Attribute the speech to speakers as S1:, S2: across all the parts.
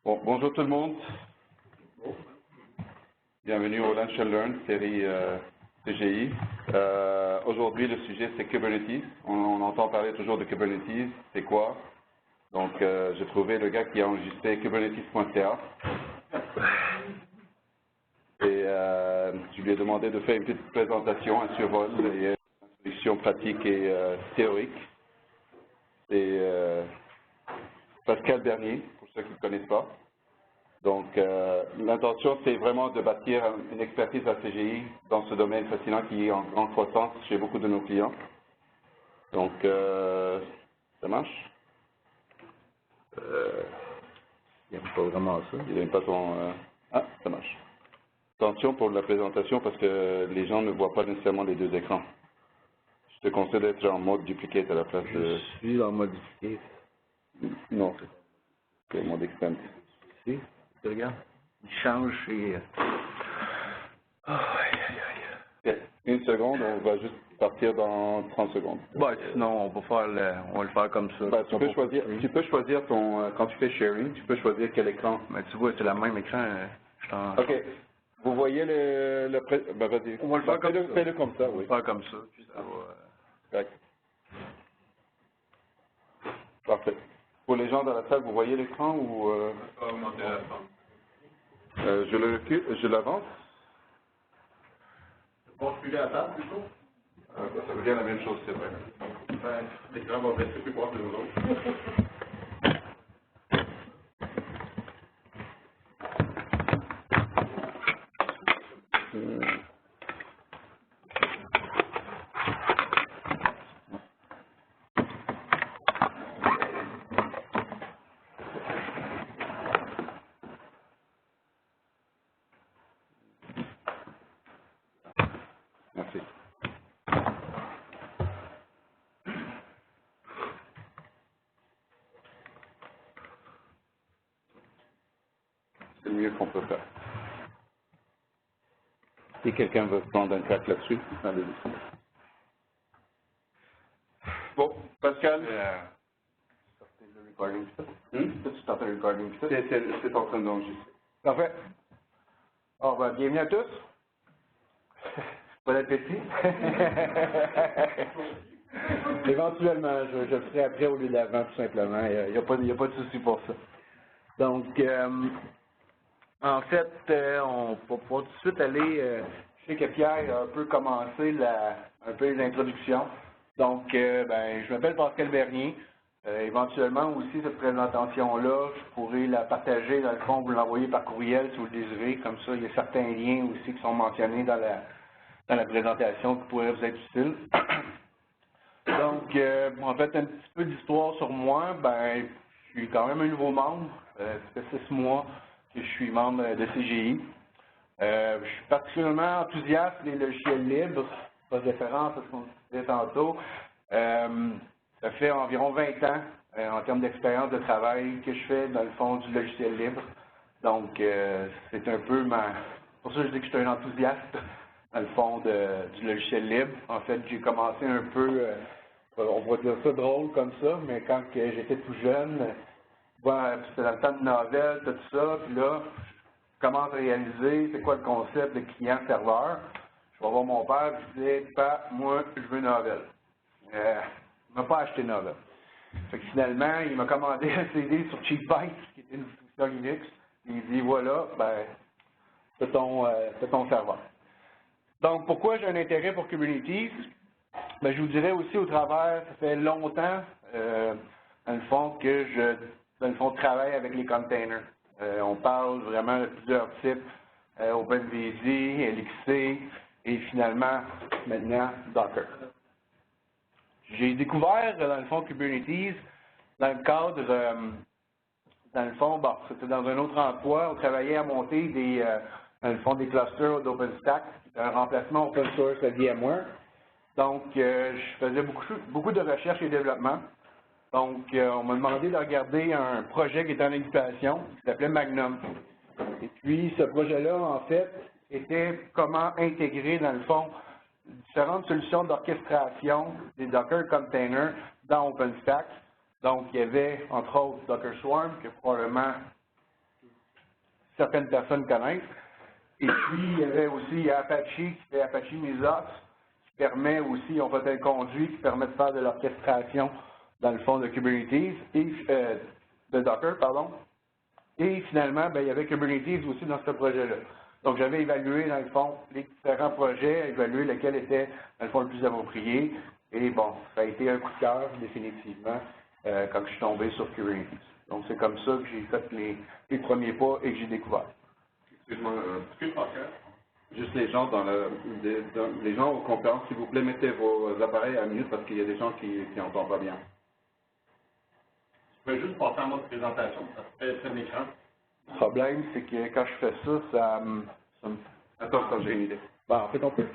S1: Bon, bonjour tout le monde. Bienvenue au Lunch and Learn, série CGI. Aujourd'hui, le sujet, c'est Kubernetes. On entend parler toujours de Kubernetes. C'est quoi? Donc, j'ai trouvé le gars qui a enregistré kubernetes.ca. Et je lui ai demandé de faire une petite présentation, un survol et une introduction pratique et théorique. C'est Pascal Bernier, pour ceux qui ne le connaissent pas. Donc, l'intention, c'est vraiment de bâtir une expertise à CGI dans ce domaine fascinant qui est en grande croissance chez beaucoup de nos clients. Donc, ça marche?
S2: Il n'aime pas vraiment ça.
S1: Il n'aime pas ton... Ah, ça marche. Attention pour la présentation parce que les gens ne voient pas nécessairement les deux écrans. Je te conseille d'être en mode duplicate à la place de...
S2: Je suis en mode duplicate.
S1: Non, c'est mode expand.
S2: Si, tu regardes. Il change et... Oh, aïe, aïe, aïe.
S1: Une seconde, on va juste partir dans 30 secondes.
S2: Bon, sinon, on va le faire comme ça.
S1: Ben, tu peux choisir ton... quand tu fais sharing, tu peux choisir quel écran.
S2: Mais tu vois, c'est le même écran.
S1: OK. Vous voyez ben, vas-y.
S2: On va le faire comme ça.
S1: Fais-le comme ça,
S2: On va
S1: oui.
S2: le faire comme ça. Puis ça va...
S1: Correct. Parfait. Pour les gens dans la salle, vous voyez l'écran ou... je le recule, je l'avance.
S3: Bon, reculer à table, plutôt.
S1: Ça veut dire la même chose, c'est vrai.
S3: L'écran va rester plus proche de nous autres.
S1: Merci. C'est le mieux qu'on peut faire. Si quelqu'un veut prendre un crack là-dessus, allez-y. Bon, Pascal.
S2: Starter le recording, puis ça.
S1: Tu
S2: starter le recording, puis ça.
S1: C'est en train d'enregistrer.
S2: Parfait. Alors, ben, bienvenue à tous. Bon appétit. Éventuellement, je le ferai après au lieu d'avant, tout simplement. Il n'y a pas de souci pour ça. Donc, en fait, on va pouvoir tout de suite aller... je sais que Pierre a un peu commencé un peu les introductions. Donc, ben, je m'appelle Pascal Bernier. Éventuellement aussi, cette présentation-là, je pourrais la partager, dans le fond, vous l'envoyer par courriel si vous le désirez. Comme ça, il y a certains liens aussi qui sont mentionnés dans la présentation qui pourraient vous être utiles. Donc, en fait, un petit peu d'histoire sur moi. Ben, je suis quand même un nouveau membre. Ça fait 6 mois que je suis membre de CGI. Je suis particulièrement enthousiaste des logiciels libres. Pas de référence à ce qu'on disait tantôt. Ça fait environ 20 ans, en termes d'expérience de travail, que je fais, dans le fond, du logiciel libre. Donc, c'est un peu pour ça que je dis que je suis un enthousiaste, dans le fond, du logiciel libre. En fait, j'ai commencé un peu, on va dire ça drôle comme ça, mais quand j'étais tout jeune, bon, c'était dans le temps de Novell, tout ça, puis là, je commence à réaliser c'est quoi le concept de client-serveur. Je vais voir mon père, puis je dis, Papa, moi, je veux Novell. Il ne m'a pas acheté Novell. Fait que finalement, il m'a commandé un CD sur Cheapbyte, qui était une distribution Linux, et il dit, voilà, ben, c'est ton serveur. Donc, pourquoi j'ai un intérêt pour Kubernetes? Ben, je vous dirais aussi au travers, ça fait longtemps, dans le fond, que je travaille avec les containers. On parle vraiment de plusieurs types, OpenVZ, LXC, et finalement, maintenant, Docker. J'ai découvert, dans le fond, Kubernetes dans le cadre, dans le fond, bon, c'était dans un autre emploi, on travaillait à monter dans le fond, des clusters d'OpenStack, qui était un remplacement open source de VMware. Donc, je faisais beaucoup de recherche et développement. Donc, on m'a demandé de regarder un projet qui était en incubation, qui s'appelait Magnum. Et puis, ce projet-là, en fait, était comment intégrer, dans le fond, différentes solutions d'orchestration des Docker containers dans OpenStack. Donc, il y avait, entre autres, Docker Swarm, que probablement certaines personnes connaissent. Et puis, il y avait aussi Apache, qui fait Apache Mesos, qui permet aussi, on fait un conduit qui permet de faire de l'orchestration dans le fond de Kubernetes, et de Docker, pardon. Et finalement, ben, il y avait Kubernetes aussi dans ce projet-là. Donc, j'avais évalué, dans le fond, les différents projets, évalué lequel était, dans le fond, le plus approprié. Et bon, ça a été un coup de cœur, définitivement, quand je suis tombé sur Kubernetes. Donc, c'est comme ça que j'ai fait les premiers pas et que j'ai découvert.
S3: Excuse-moi, Pascal.
S1: Juste les gens les gens aux conférences, s'il vous plaît, mettez vos appareils à mute parce qu'il y a des gens qui n'entendent pas bien.
S3: Je peux juste passer en mode présentation, ça fait l'écran.
S2: Le problème, c'est que quand je fais ça, ça me
S1: Attends, j'ai une idée.
S2: Ben, en fait, on peut.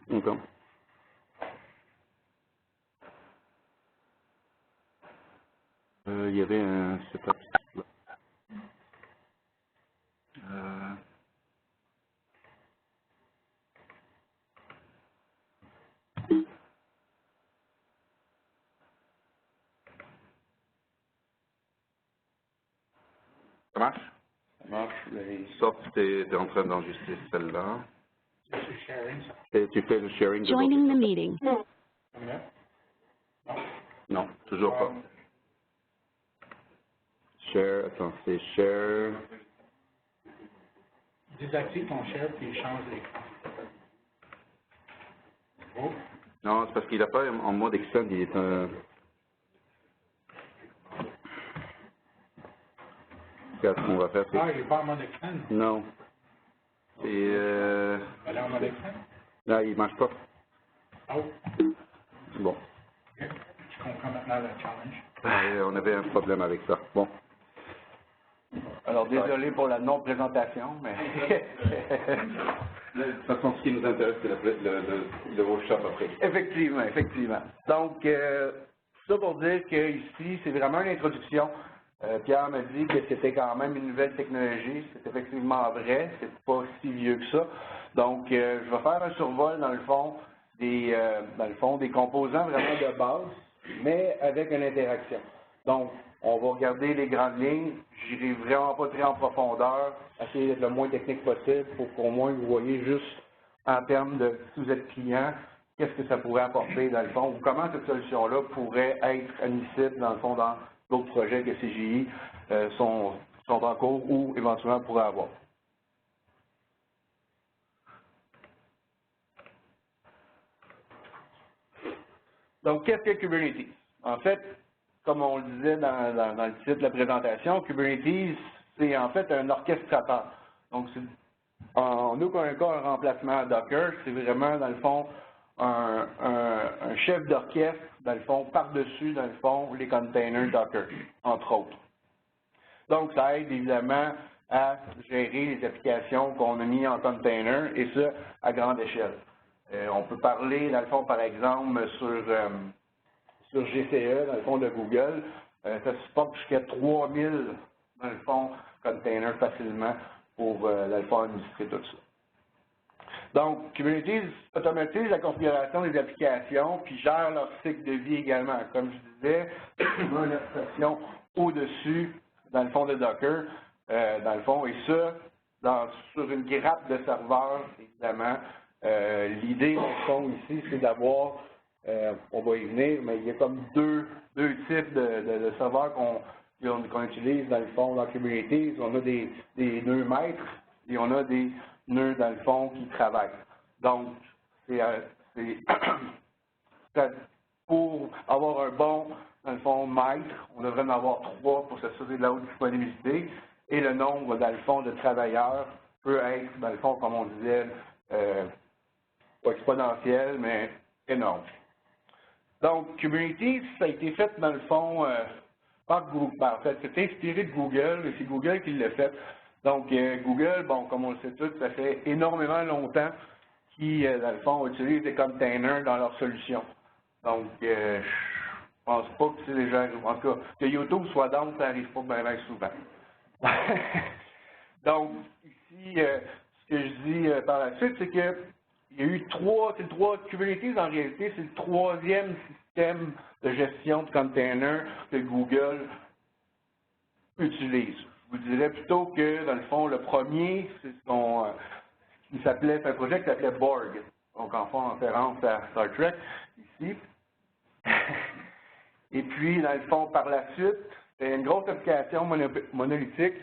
S1: D'accord. Il y avait un setup. Ça marche?
S2: Ça marche.
S1: Sauf que tu es en train d'enregistrer celle-là. Et tu fais le sharing de
S4: Joining the meeting.
S1: Non, toujours pas. Share, attends, c'est share.
S5: Désactive ton share puis change l'écran. Oh.
S1: Non, c'est parce qu'il n'a pas en mode extend, il est un... Regarde ce qu'on va faire.
S5: Ah, il n'est pas en mode extend.
S1: Non. C'est...
S5: Elle est en mode extend.
S1: Là, il ne marche pas.
S5: Oh.
S1: Bon.
S5: Okay. Je comprends maintenant le challenge.
S1: On avait un problème avec ça. Bon.
S2: Alors, désolé pour la non-présentation, mais...
S1: De toute façon, ce qui nous intéresse, c'est le workshop après.
S2: Effectivement, effectivement. Donc, tout ça pour dire que ici, c'est vraiment une introduction. Pierre m'a dit que c'était quand même une nouvelle technologie. C'est effectivement vrai. C'est pas si vieux que ça. Donc, je vais faire un survol, dans le fond, des composants vraiment de base, mais avec une interaction. Donc, on va regarder les grandes lignes. J'irai vraiment pas très en profondeur, essayer d'être le moins technique possible pour qu'au moins vous voyez juste en termes de, si vous êtes client, qu'est-ce que ça pourrait apporter dans le fond, ou comment cette solution-là pourrait être admissible dans le fond dans d'autres projets que CGI sont en cours ou éventuellement pourraient avoir. Donc, qu'est-ce que Kubernetes? En fait, comme on le disait dans le titre de la présentation, Kubernetes, c'est en fait un orchestrateur. Donc, c'est en aucun cas un remplacement à Docker, c'est vraiment, dans le fond, un chef d'orchestre, dans le fond, par-dessus, dans le fond, les containers Docker, entre autres. Donc, ça aide évidemment à gérer les applications qu'on a mis en container, et ça, à grande échelle. On peut parler, dans le fond, par exemple, sur GCE, dans le fond de Google, ça supporte jusqu'à 3000, dans le fond, containers facilement pour, dans le fond, administrer tout ça. Donc, Kubernetes automatise la configuration des applications puis gère leur cycle de vie également. Comme je disais, on a une application au-dessus, dans le fond de Docker, dans le fond, et ça, sur une grappe de serveurs, évidemment. L'idée, dans le fond, ici, c'est d'avoir, on va y venir, mais il y a comme deux types de serveurs qu'on utilise, dans le fond, dans Kubernetes. On a des nœuds maîtres et on a des nœuds, dans le fond, qui travaillent. Donc, pour avoir un bon, dans le fond, maître, on devrait en avoir 3 pour s'assurer de la haute disponibilité. Et le nombre, dans le fond, de travailleurs peut être, dans le fond, comme on disait, pas exponentiel, mais énorme. Donc, Kubernetes, ça a été fait, dans le fond, par Google. En fait, c'est inspiré de Google, et c'est Google qui l'a fait. Donc, Google, bon, comme on le sait tous, ça fait énormément longtemps qu'ils, dans le fond, utilisent des containers dans leurs solutions. Donc, je pense pas que c'est déjà, en tout cas, que YouTube soit down, ça n'arrive pas bien souvent. Donc, ici, ce que je dis par la suite, c'est que il y a eu Kubernetes, en réalité, c'est le 3e système de gestion de containers que Google utilise. je vous dirais plutôt que, dans le fond, le premier, c'est c'est un projet qui s'appelait Borg. Donc, en référence à Star Trek, ici. Et puis, dans le fond, par la suite, c'est une grosse application monolithique.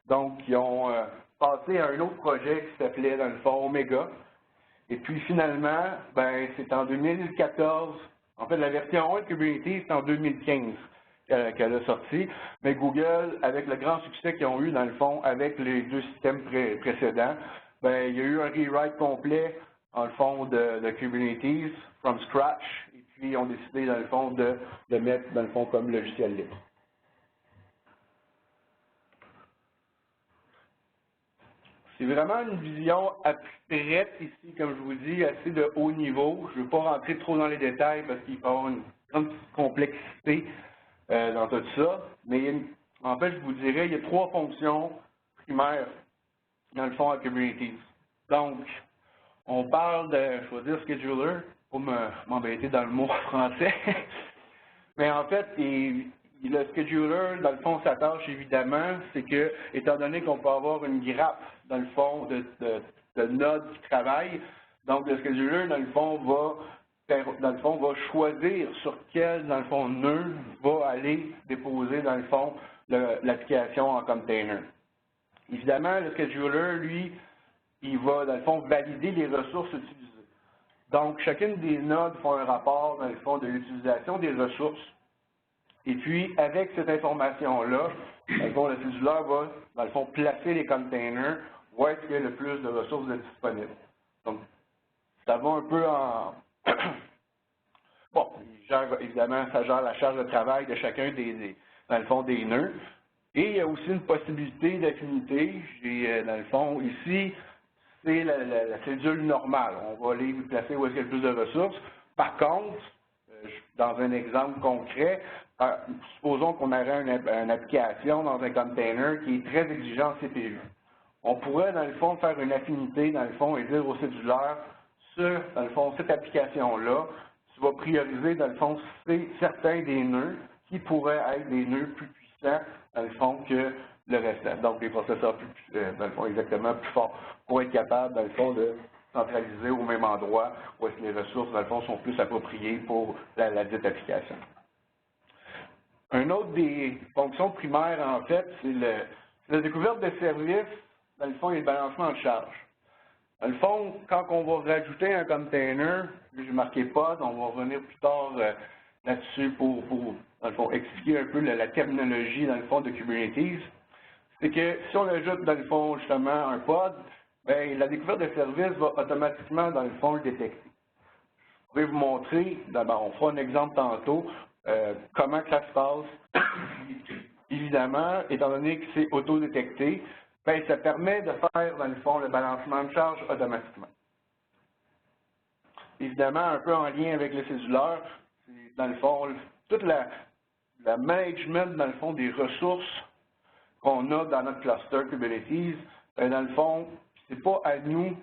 S2: Donc, ils ont passé à un autre projet qui s'appelait, dans le fond, Omega. Et puis, finalement, ben, c'est en 2014. En fait, la version 1 de Kubernetes, c'est en 2015 qu'elle a sorti. Mais Google, avec le grand succès qu'ils ont eu, dans le fond, avec les deux systèmes précédents, ben, il y a eu un rewrite complet, dans le fond, de Kubernetes, from scratch. Et puis, ils ont décidé, dans le fond, de le mettre, dans le fond, comme logiciel libre. C'est vraiment une vision abstraite ici, comme je vous dis, assez de haut niveau. Je ne veux pas rentrer trop dans les détails parce qu'il peut y avoir une grande complexité dans tout ça. Mais en fait, je vous dirais, il y a 3 fonctions primaires dans le fond à Kubernetes. Donc, on parle de, je vais dire scheduler, pour m'embêter dans le mot français. Mais en fait, le scheduler, dans le fond, sa tâche, évidemment, c'est que, étant donné qu'on peut avoir une grappe, dans le fond, de nodes qui travaillent, donc le scheduler, dans le fond, va choisir sur quel, dans le fond, nœud va aller déposer, dans le fond, l'application en container. Évidemment, le scheduler, lui, il va, dans le fond, valider les ressources utilisées. Donc, chacune des nodes font un rapport, dans le fond, de l'utilisation des ressources. Et puis, avec cette information-là, dans le fond, le scheduler va, dans le fond, placer les containers, voir est-ce qu'il y a le plus de ressources disponibles. Donc, ça va un peu en... Bon, évidemment, ça gère la charge de travail de chacun dans le fond, des nœuds. Et il y a aussi une possibilité d'affinité. J'ai, dans le fond, ici, c'est la cédule normale. On va aller placer où est-ce qu'il y a le plus de ressources. Par contre, dans un exemple concret, supposons qu'on aurait une application dans un container qui est très exigeant en CPU. On pourrait, dans le fond, faire une affinité, dans le fond, et dire au cédulaire, dans le fond, cette application-là, tu vas prioriser, dans le fond, certains des nœuds qui pourraient être des nœuds plus puissants, dans le fond, que le restant. Donc, des processeurs dans le fond, exactement plus forts pour être capables, dans le fond, de centraliser au même endroit où est-ce que les ressources, dans le fond, sont plus appropriées pour la dite application. Un autre des fonctions primaires, en fait, c'est la découverte de services, dans le fond, et le balancement de charge. Dans le fond, quand on va rajouter un container, j'ai marqué pod, on va revenir plus tard là-dessus pour, dans le fond, expliquer un peu la terminologie, dans le fond, de Kubernetes. C'est que si on ajoute, dans le fond, justement, un pod, bien, la découverte de service va automatiquement, dans le fond, le détecter. Je pourrais vous montrer, d'abord, on fera un exemple tantôt, comment que ça se passe. Évidemment, étant donné que c'est auto-détecté, bien, ça permet de faire, dans le fond, le balancement de charge automatiquement. Évidemment, un peu en lien avec le cédulaire, c'est, dans le fond, toute la management, dans le fond, des ressources qu'on a dans notre cluster Kubernetes, dans le fond, c'est pas à nous,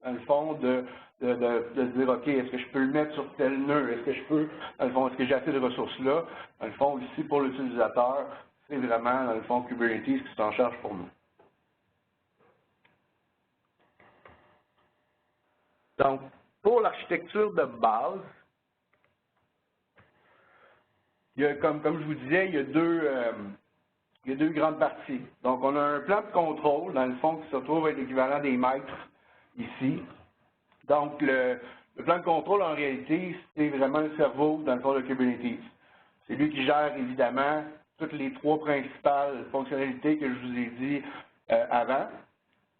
S2: dans le fond, de se dire, OK, est-ce que je peux le mettre sur tel nœud? Est-ce que je peux, dans le fond, est-ce que j'ai assez de ressources là? Dans le fond, ici, pour l'utilisateur, c'est vraiment, dans le fond, Kubernetes qui s'en charge pour nous. Donc, pour l'architecture de base, il y a, comme je vous disais, il y a deux grandes parties. Donc, on a un plan de contrôle, dans le fond, qui se retrouve être l'équivalent des mètres ici. Donc, le plan de contrôle, en réalité, c'est vraiment le cerveau, dans le fond, de Kubernetes. C'est lui qui gère, évidemment, toutes les 3 principales fonctionnalités que je vous ai dit avant.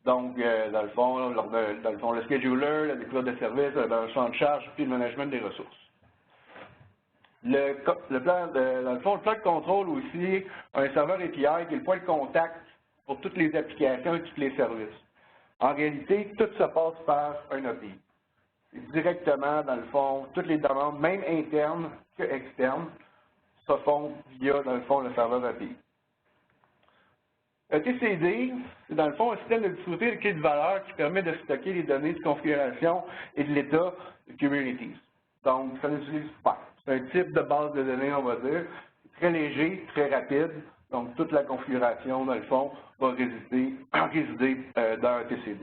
S2: Donc, dans le fond, le scheduler, la découverte de services, le champ de charge, puis le management des ressources. Dans le fond, le plan de contrôle aussi, un serveur API qui est le point de contact pour toutes les applications et tous les services. En réalité, tout se passe par un API. C'est directement, dans le fond, toutes les demandes, même internes que externes, se font via, dans le fond, le serveur API. etcd, c'est dans le fond un système de distribution de clés de valeur qui permet de stocker les données de configuration et de l'état de Kubernetes. Donc, ça l'utilise pas. C'est un type de base de données, on va dire. C'est très léger, très rapide. Donc, toute la configuration, dans le fond, va résider dans un TCD.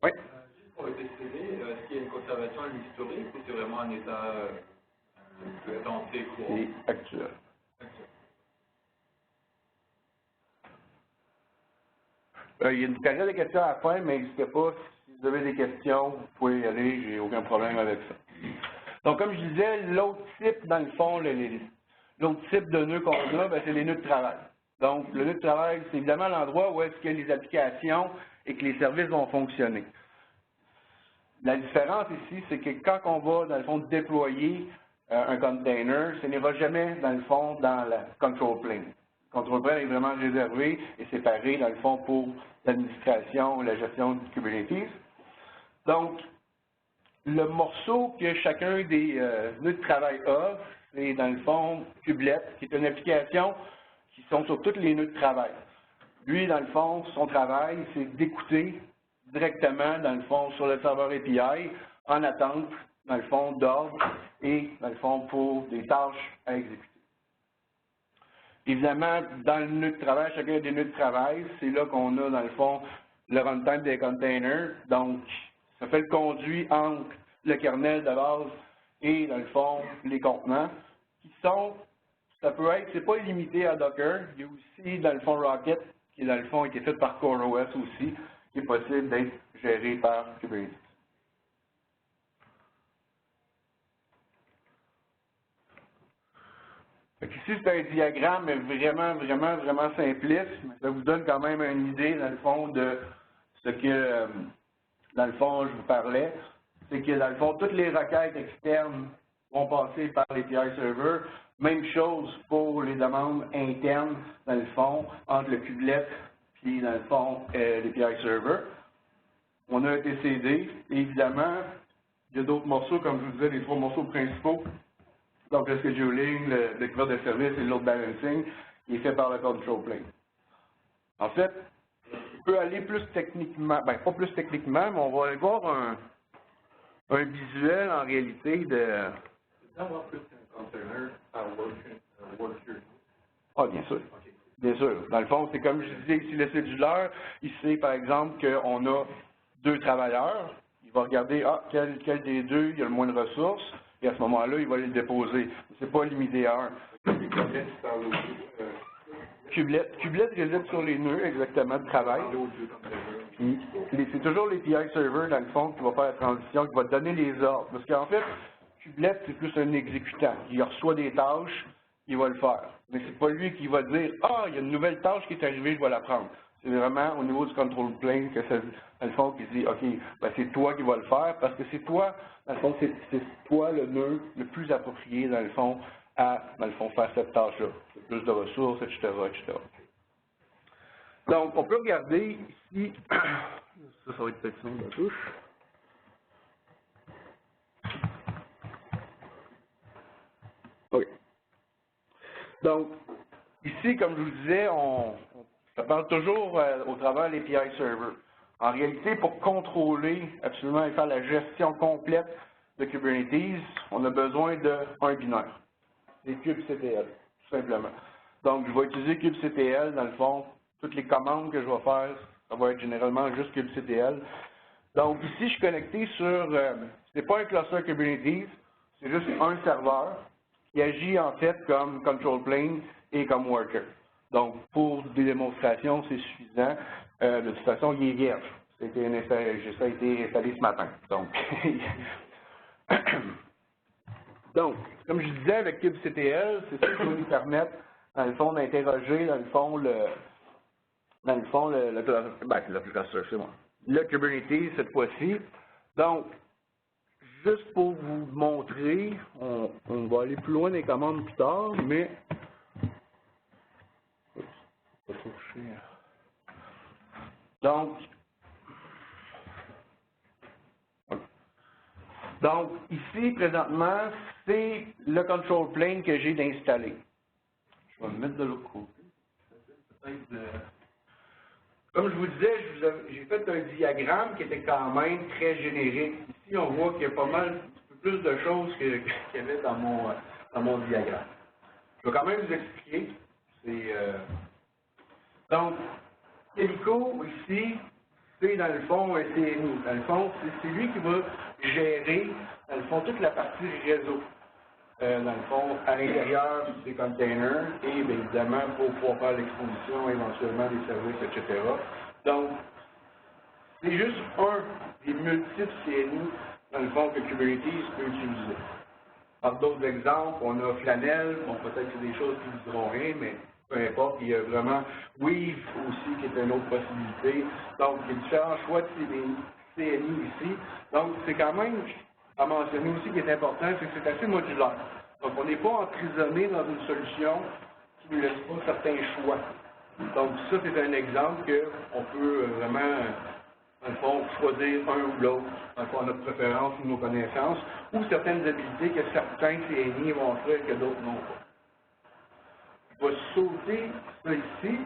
S2: Oui?
S4: Juste pour le TCD, est-ce qu'il y a une conservation à l'historique ou c'est vraiment un état dansé courant?
S2: Et actuel. Il y a une période de questions à la fin, mais n'hésitez pas, si vous avez des questions, vous pouvez y aller, j'ai aucun problème avec ça. Donc, comme je disais, l'autre type, dans le fond, l'autre type de nœud qu'on a, c'est les nœuds de travail. Donc, le nœud de travail, c'est évidemment l'endroit où est-ce que les applications et que les services vont fonctionner. La différence ici, c'est que quand on va, dans le fond, déployer un container, ce n'ira jamais, dans le fond, dans la control plane. Le control plane est vraiment réservé et séparé, dans le fond, pour l'administration et la gestion du Kubernetes. Donc, le morceau que chacun des nœuds de travail a, c'est, dans le fond, Kubelet, qui est une application qui sont sur tous les nœuds de travail. Lui, dans le fond, son travail, c'est d'écouter directement, dans le fond, sur le serveur API, en attente, dans le fond, d'ordre et, dans le fond, pour des tâches à exécuter. Évidemment, dans le nœud de travail, chacun des nœuds de travail, c'est là qu'on a, dans le fond, le runtime des containers. Donc, ça fait le conduit entre le kernel de base et, dans le fond, les contenants, qui sont, ça peut être, c'est pas limité à Docker, il y a aussi, dans le fond, Rocket, qui, dans le fond, a été fait par CoreOS aussi, qui est possible d'être géré par Kubernetes. Ici, c'est un diagramme vraiment simpliste, mais ça vous donne quand même une idée, dans le fond, de ce que, dans le fond, je vous parlais. C'est que, dans le fond, toutes les requêtes externes vont passer par l'API Server. Même chose pour les demandes internes, dans le fond, entre le kubelet puis, dans le fond, l'API Server. On a un TCD, et évidemment, il y a d'autres morceaux, comme je vous disais, les trois morceaux principaux. Donc, le scheduling, le découverte de service et le load balancing, qui est fait par le control plane. En fait, on peut aller plus techniquement, ben pas plus techniquement, mais on va aller voir un visuel en réalité de...
S4: D'avoir plus qu'un container à worker.
S2: Ah, bien sûr.
S4: Okay.
S2: Bien sûr. Dans le fond, c'est comme je disais ici, le cédulaire, il sait par exemple qu'on a deux travailleurs. Il va regarder, quel des deux il y a le moins de ressources. Et à ce moment-là, il va les déposer. C'est pas limité à un. Kubelet réside sur les nœuds, exactement, de travail. C'est toujours l'API Server, dans le fond, qui va faire la transition, qui va donner les ordres. Parce qu'en fait, Kubelet, c'est plus un exécutant. Il reçoit des tâches, il va le faire. Mais c'est pas lui qui va dire, il y a une nouvelle tâche qui est arrivée, je vais la prendre. C'est vraiment au niveau du control plane que ça, dans le fond, qui dit, OK, ben c'est toi qui vas le faire, parce que c'est toi, dans le fond, c'est toi le nœud le plus approprié, dans le fond, à, dans le fond, faire cette tâche-là. Plus de ressources, etc., etc. Donc, on peut regarder ici, ça va être peut-être de la touche. OK. Donc, ici, comme je vous disais, ça parle toujours au travers de l'API Server. En réalité, pour contrôler absolument et faire la gestion complète de Kubernetes, on a besoin d'un binaire. C'est kubectl, tout simplement. Donc, je vais utiliser kubectl, dans le fond, toutes les commandes que je vais faire, ça va être généralement juste kubectl. Donc, ici, je suis connecté sur, c'est pas un cluster Kubernetes, c'est juste un serveur qui agit en fait comme control plane et comme worker. Donc, pour des démonstrations, c'est suffisant. De toute façon, il est vierge. Ça a été installé ce matin. Donc, comme je disais, avec kubectl, c'est ça qui va nous permettre, dans le fond, d'interroger, dans le fond, le Kubernetes cette fois-ci. Donc, juste pour vous montrer, on va aller plus loin des commandes plus tard, mais donc, ici, présentement, c'est le control plane que j'ai d'installer. Je vais me mettre de l'autre côté. Comme je vous disais, j'ai fait un diagramme qui était quand même très générique. Ici, on voit qu'il y a pas mal, un peu plus de choses qu'il y avait dans mon diagramme. Je vais quand même vous expliquer. Donc, Calico, ici, c'est dans le fond un CNI. Dans le fond, c'est lui qui va gérer, dans le fond, toute la partie réseau. Dans le fond, à l'intérieur des containers et, bien évidemment, pour pouvoir faire l'exposition, éventuellement des services, etc. Donc, c'est juste un des multiples CNI, dans le fond, que Kubernetes peut utiliser. Par d'autres exemples, on a Flanel, bon, peut-être que c'est des choses qui ne diront rien, mais peu importe, il y a vraiment Weave aussi, qui est une autre possibilité. Donc, il y a différents choix de CNI ici. Donc, c'est quand même à mentionner aussi qui est important, c'est que c'est assez modulaire. Donc, on n'est pas emprisonné dans une solution qui ne laisse pas certains choix. Donc, ça, c'est un exemple qu'on peut vraiment, dans le fond, choisir un ou l'autre, dans le fond, notre préférence ou nos connaissances, ou certaines habilités que certains CNI vont offrir que d'autres n'ont pas. Je vais sauter ça ici.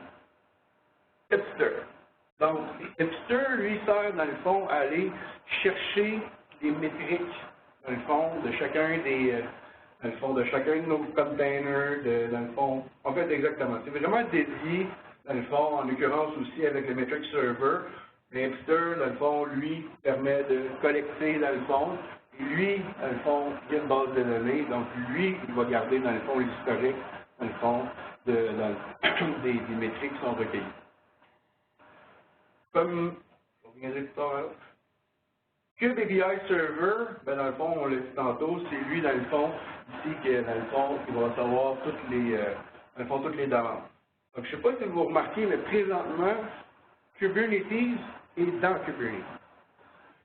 S2: Hipster. Donc, Hipster, lui, sert, dans le fond, à aller chercher des métriques, dans le fond, de chacun des, dans le fond, de chacun de nos containers, dans le fond, en fait, exactement. C'est vraiment dédié, dans le fond, en l'occurrence aussi avec le metric server. Mais Hipster, dans le fond, lui, permet de collecter, dans le fond, et lui, dans le fond, il y a une base de données, donc lui, il va garder, dans le fond, l'historique, dans le fond, des métriques qui sont recueillies. Comme, on reviendrait plus tard, Kube API Server, ben dans le fond, on l'a dit tantôt, c'est lui, dans le fond, ici, qui, dans le fond, qui va recevoir toutes les, dans le fond, toutes les demandes. Donc, je ne sais pas si vous remarquez, mais présentement, Kubernetes est dans Kubernetes.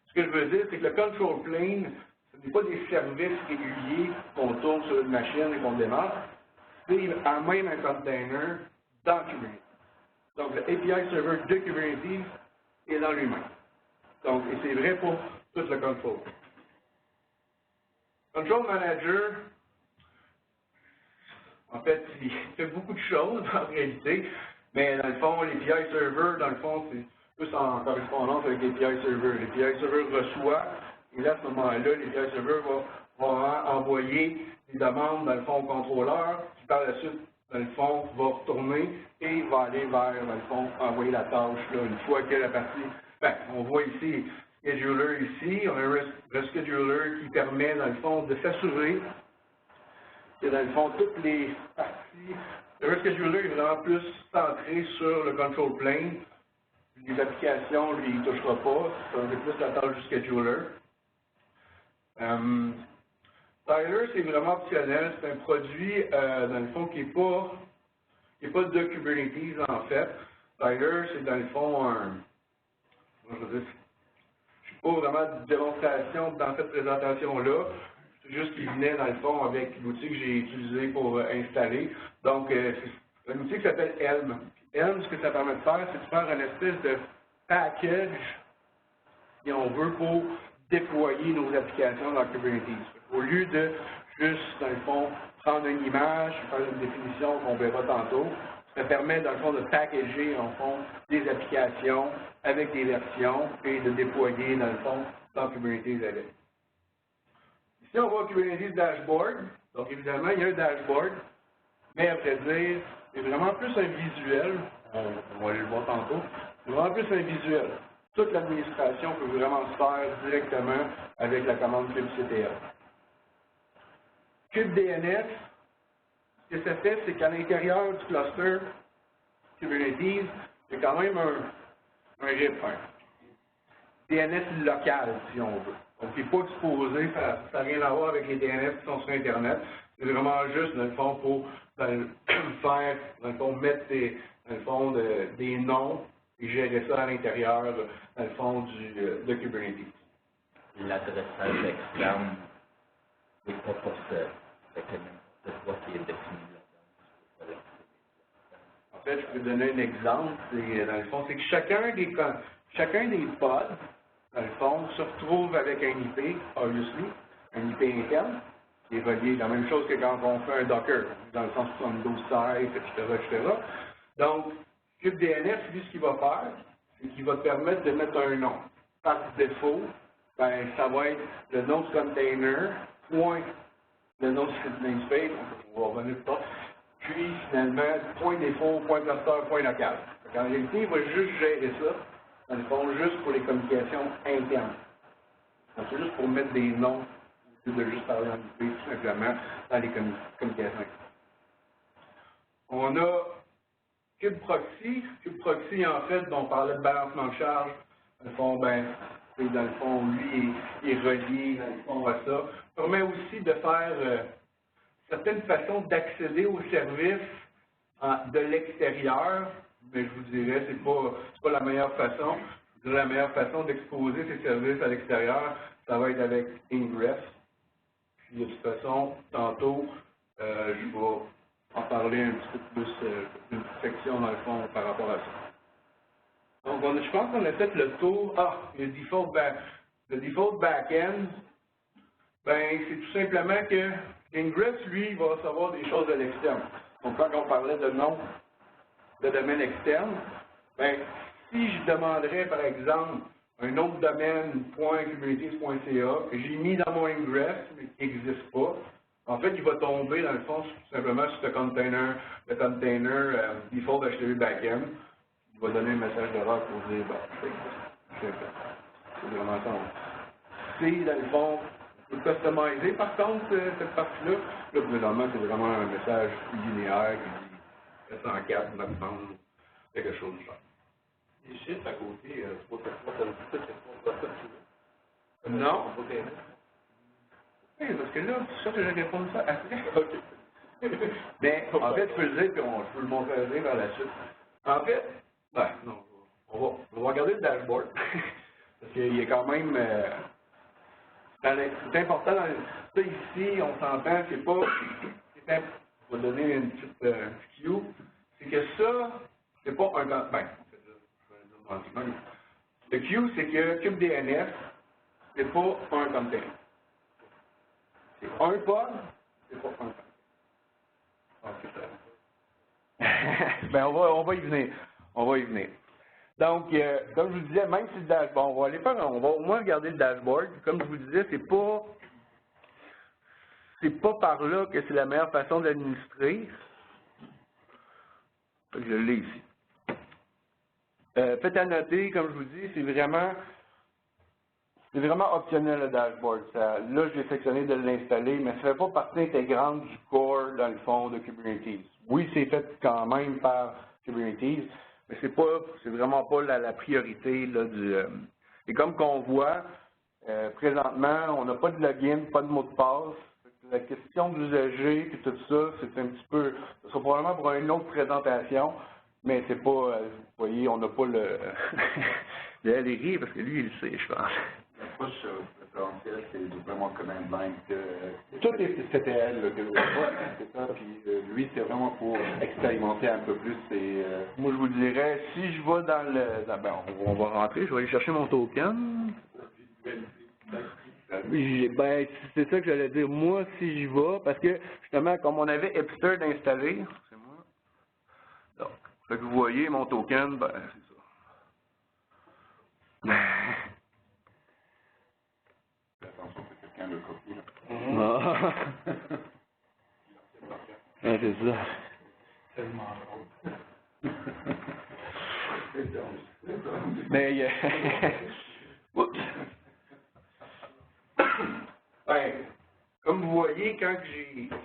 S2: Ce que je veux dire, c'est que le control plane, ce n'est pas des services réguliers qu'on tourne sur une machine et qu'on démarre, c'est en même un container dans Kubernetes. Donc, le API Server de Kubernetes est dans lui-même. Donc, et c'est vrai pour tout le control. Control Manager, en fait, il fait beaucoup de choses en réalité, mais dans le fond, l'API Server, dans le fond, c'est plus en correspondance avec l'API Server. L'API Server reçoit, et là, à ce moment-là, l'API Server va envoyer des demandes, dans le fond, au contrôleur, qui par la suite, dans le fond, va retourner et va aller vers, dans le fond, envoyer la tâche, là, une fois que la partie, ben, on voit ici, scheduler ici, on a un rescheduler qui permet, dans le fond, de s'assurer que, dans le fond, toutes les parties, le rescheduler est vraiment plus centré sur le control plane. Les applications, lui, il ne touchera pas, c'est plus la tâche du scheduler. Tyler, c'est vraiment optionnel, c'est un produit, dans le fond, qui n'est pas de Kubernetes, en fait. Tyler, c'est dans le fond je ne suis pas vraiment de démonstration dans cette présentation-là, c'est juste qu'il venait, dans le fond, avec l'outil que j'ai utilisé pour installer. Donc, c'est un outil qui s'appelle Helm. Helm, ce que ça permet de faire, c'est de faire une espèce de package, si on veut, pour déployer nos applications dans Kubernetes. Au lieu de juste, dans le fond, prendre une image, faire une définition qu'on verra tantôt, ça permet, dans le fond, de packager, en fond, des applications avec des versions et de déployer, dans le fond, dans Kubernetes avec. Ici, on voit Kubernetes Dashboard. Donc, évidemment, il y a un dashboard, mais à vrai dire, c'est vraiment plus un visuel. On va aller le voir tantôt. C'est vraiment plus un visuel. Toute l'administration peut vraiment se faire directement avec la commande kubectl. KubeDNS, ce que ça fait, c'est qu'à l'intérieur du cluster Kubernetes, il y a quand même un RIP, DNS local, si on veut. Donc, il n'est pas exposé, ça n'a rien à voir avec les DNS qui sont sur Internet. C'est vraiment juste, dans le fond, pour faire, dans le fond, mettre dans le fond, des noms et gérer ça à l'intérieur, dans le fond, de Kubernetes.
S6: L'adressage externe n'est pas possible. C'est quoi qui est défini là-dedans.
S2: En fait, je peux donner un exemple. Dans le fond, c'est que chacun des pods, dans le fond, se retrouve avec un IP, obviously, un IP interne, qui est relié, la même chose que quand on fait un Docker, dans le sens 72 sites, etc. Donc, KubeDNS, lui, ce qu'il va faire, c'est qu'il va te permettre de mettre un nom. Par défaut, ben, ça va être le nom du container, point, le nom du namespace, on va revenir plus tard, puis finalement, point défaut, point cluster, point local. En réalité, il va juste gérer ça, dans le fond, juste pour les communications internes. Donc, c'est juste pour mettre des noms, au lieu de juste parler en IP, tout simplement, dans les communications internes. On a KubeProxy. KubeProxy, en fait, on parlait de balancement de charge. Dans le fond, lui, il est relié, dans le fond, à ça. Ça permet aussi de faire certaines façons d'accéder aux services de l'extérieur, mais je vous dirais, c'est pas la meilleure façon. Je dirais la meilleure façon d'exposer ces services à l'extérieur, ça va être avec Ingress. Puis de toute façon, tantôt, je vais en parler un petit peu plus d'une section dans le fond par rapport à ça. Donc, je pense qu'on a fait le tour. Le default backend, ben, c'est tout simplement que Ingress, lui, il va recevoir des choses de l'externe. Donc, quand on parlait de nom de domaine externe, ben, si je demanderais, par exemple, un autre domaine .kubernetes.ca que j'ai mis dans mon Ingress, mais qui n'existe pas, en fait, il va tomber, dans le fond, tout simplement sur le container default HTTP backend. Il va donner un message d'erreur pour dire, c'est vraiment ça. C'est, dans le fond, on peut customiser, par contre, cette partie-là. Là, présentement, c'est vraiment un message linéaire qui dit 704, 900, quelque chose de ça.
S3: Les chiffres à côté, c'est pas ça.
S2: Non. Oui, parce que là, c'est sûr que j'ai répondu ça après. OK. Mais, en fait, je peux le dire, puis je peux le montrer vers la suite. En fait, non, on va regarder le dashboard. Parce qu'il est quand même... c'est important, ça ici, on s'entend, c'est pas... Je vais donner une petite cue. C'est que ça, c'est pas un... le Q, c'est que KubeDNS, c'est pas un container. C'est un pod, c'est pas un pod. Ben, on va y venir. On va y venir. Donc, comme je vous disais, même si le dashboard, on va au moins regarder le dashboard. Comme je vous disais, c'est pas par là que c'est la meilleure façon de l'administrer. Je l'ai ici. Faites à noter, comme je vous dis, c'est vraiment optionnel le dashboard. Là, je l'ai sélectionné de l'installer, mais ça ne fait pas partie intégrante du core, dans le fond, de Kubernetes. Oui, c'est fait quand même par Kubernetes, mais c'est vraiment pas la priorité là, Et comme qu'on voit, présentement, on n'a pas de login, pas de mot de passe. La question de l'usager et tout ça, c'est un petit peu... Ce sera probablement pour une autre présentation, mais c'est pas... vous voyez, on n'a pas le... Elle rit parce que lui, il le sait, je pense.
S1: L'approche préférentielle, c'est vraiment command line. Tout est CTL, c'est ça. Puis lui, c'est vraiment pour expérimenter un peu plus.
S2: Moi, je vous dirais, si je vais dans le... on va rentrer, je vais aller chercher mon token. Ben, c'est ça que j'allais dire. Moi, si j'y vais, parce que, justement, comme on avait Hipster d'installer, c'est moi. Donc, fait que vous voyez, mon token, ben, c'est ça.
S1: Attention que quelqu'un le copie.
S2: C'est ça.
S5: Tellement drôle.
S2: Mais, oups. Ben, comme vous voyez,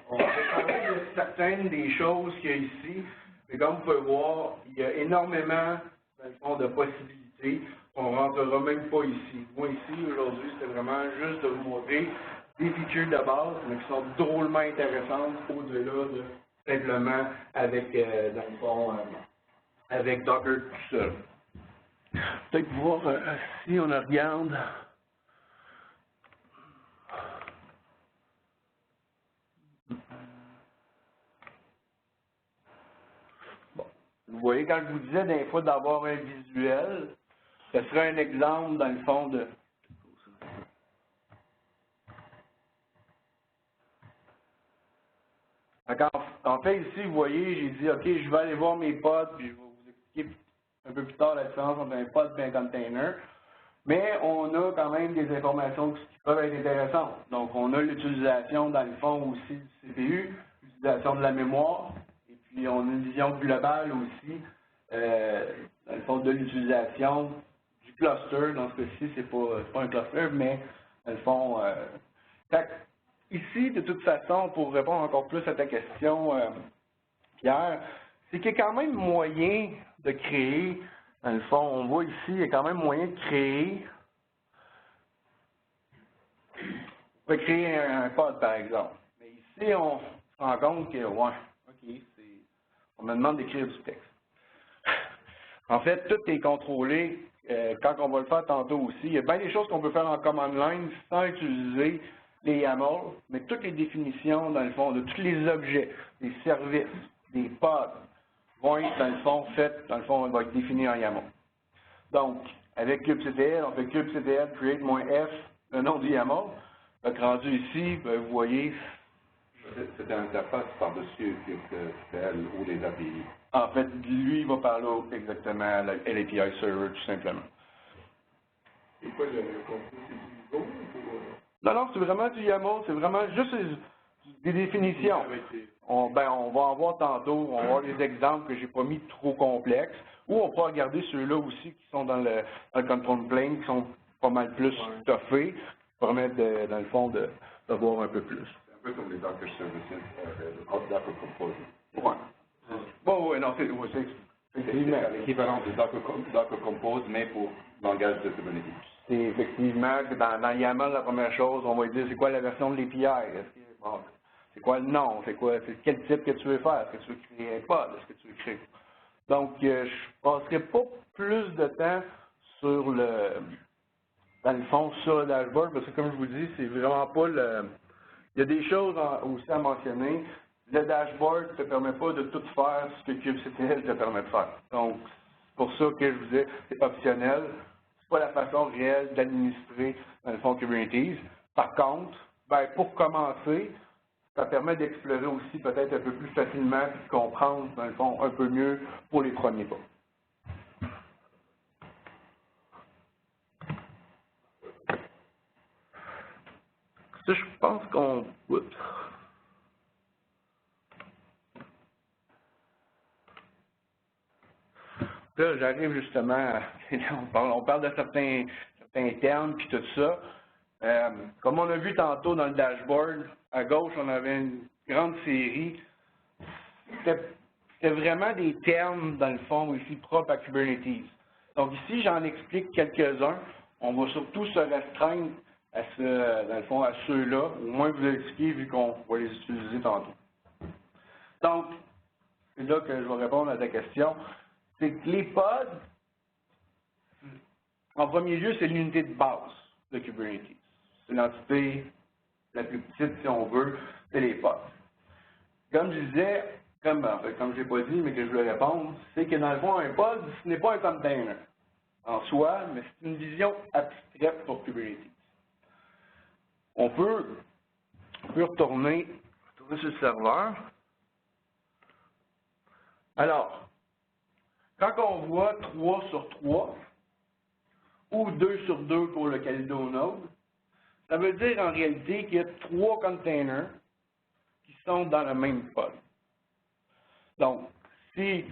S2: on a parlé de certaines des choses qu'il y a ici, mais comme vous pouvez voir, il y a énormément, dans le fond, de possibilités. On ne rentrera même pas ici. Moi, ici, aujourd'hui, c'était vraiment juste de vous montrer des features de base, mais qui sont drôlement intéressantes au-delà de simplement avec, dans le fond, avec Docker tout seul. Peut-être voir si on regarde. Bon. Vous voyez, quand je vous disais des fois d'avoir un visuel, ce serait un exemple, dans le fond, de... En fait, ici, vous voyez, j'ai dit, OK, je vais aller voir mes pods, puis je vais vous expliquer un peu plus tard la différence entre un pod et un container. Mais on a quand même des informations qui peuvent être intéressantes. Donc, on a l'utilisation, dans le fond, aussi du CPU, l'utilisation de la mémoire, et puis on a une vision globale aussi, dans le fond, de l'utilisation du cluster. Dans ce cas-ci, c'est pas un cluster, mais dans le fond, ici, de toute façon, pour répondre encore plus à ta question, Pierre, c'est qu'il y a quand même moyen de créer, dans le fond, on voit ici, il y a quand même moyen de créer, on peut créer un pod, par exemple. Mais ici, on se rend compte que, ouais, OK, on me demande d'écrire du texte. En fait, tout est contrôlé. Quand on va le faire tantôt aussi, il y a bien des choses qu'on peut faire en command line sans utiliser les YAML, mais toutes les définitions, dans le fond, de tous les objets, des services, des pods, vont être, dans le fond, faites, dans le fond, on va être défini en YAML. Donc, avec kubectl, on fait kubectl create-f, le nom du YAML. Donc, rendu ici, ben, vous voyez.
S1: C'était une interface par-dessus kubectl ou les API.
S2: En fait, lui, il va parler exactement à l'API server, tout simplement.
S3: Et quoi, le contenu, c'est du Go ou...
S2: Non, c'est vraiment du YAML, c'est vraiment juste des définitions. On va en voir tantôt, on va voir des exemples que j'ai pas mis trop complexes, ou on peut regarder ceux-là aussi qui sont dans le control plane, qui sont pas mal plus stuffés, qui permettent, dans le fond, de voir un peu plus.
S1: C'est un peu comme les Docker Services, le Docker Compose.
S2: Ouais. Bon, oui, non, c'est
S1: l'équivalent de Docker Compose, mais pour langage de Kubernetes.
S2: C'est effectivement que dans YAML, la première chose, on va dire c'est quoi la version de l'API, c'est quoi le nom, c'est quel type que tu veux faire, est-ce que tu veux créer un pod, est-ce que tu veux créer. Donc, je passerai pas plus de temps sur dans le fond, sur le dashboard, parce que comme je vous dis, c'est vraiment pas il y a des choses aussi à mentionner. Le dashboard ne te permet pas de tout faire ce que kubectl te permet de faire. Donc, c'est pour ça que je vous dis, c'est optionnel. C'est pas la façon réelle d'administrer, dans le fond, Kubernetes. Par contre, ben, pour commencer, ça permet d'explorer aussi peut-être un peu plus facilement et de comprendre, dans le fond, un peu mieux pour les premiers pas. Ça, je pense qu'on... Oups. Là, j'arrive justement, on parle de certains termes puis tout ça. Comme on a vu tantôt dans le dashboard, à gauche, on avait une grande série. C'était vraiment des termes, dans le fond, ici, propres à Kubernetes. Donc ici, j'en explique quelques-uns. On va surtout se restreindre à dans le fond, à ceux-là, au moins vous expliquer vu qu'on va les utiliser tantôt. Donc, c'est là que je vais répondre à ta question. C'est que les pods, en premier lieu, c'est l'unité de base de Kubernetes. C'est l'entité la plus petite, si on veut, c'est les pods. Comme je disais, comme je n'ai pas dit, mais que je voulais répondre, c'est que dans le fond, un pod, ce n'est pas un container en soi, mais c'est une vision abstraite pour Kubernetes. On peut retourner sur le serveur. Alors, quand on voit 3 sur 3, ou 2 sur 2 pour le Calido Node, ça veut dire en réalité qu'il y a 3 containers qui sont dans le même pod. Donc, si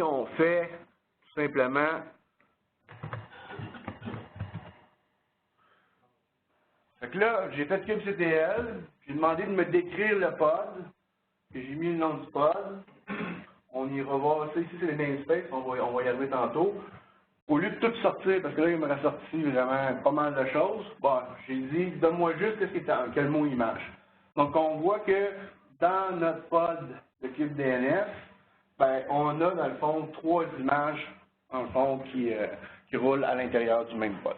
S2: on fait tout simplement là, j'ai fait kubectl, j'ai demandé de me décrire le pod, et j'ai mis le nom du pod. On ira voir ça, ici c'est les namespaces, on va y arriver tantôt. Au lieu de tout sortir, parce que là, il m'a ressorti vraiment pas mal de choses, bon, j'ai dit, donne-moi juste quel mot il marche. Donc, on voit que dans notre pod de kubedns, ben, on a, dans le fond, 3 images, en fond, qui roulent à l'intérieur du même pod.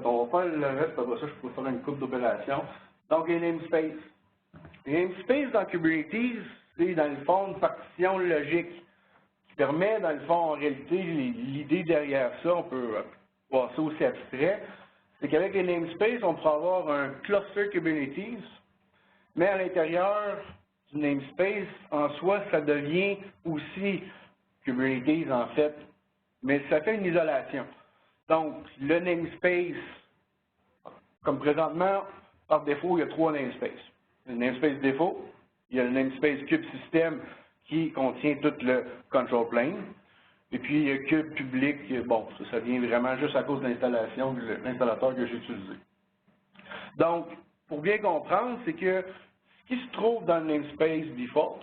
S2: On va faire le reste, après ça, je peux faire une coupe d'opérations. Donc, les namespaces. Les namespaces dans Kubernetes, c'est dans le fond une partition logique qui permet, dans le fond, en réalité, l'idée derrière ça, on peut voir ça aussi abstrait, c'est qu'avec les namespaces, on pourra avoir un cluster Kubernetes, mais à l'intérieur du namespace, en soi, ça devient aussi Kubernetes, en fait, mais ça fait une isolation. Donc, le namespace, comme présentement, par défaut, il y a 3 namespaces. Le namespace défaut, il y a le namespace kubesystem qui contient tout le control plane. Et puis, il y a cube public, bon, ça vient vraiment juste à cause de l'installation, de l'installateur que j'ai utilisé. Donc, pour bien comprendre, c'est que ce qui se trouve dans le namespace default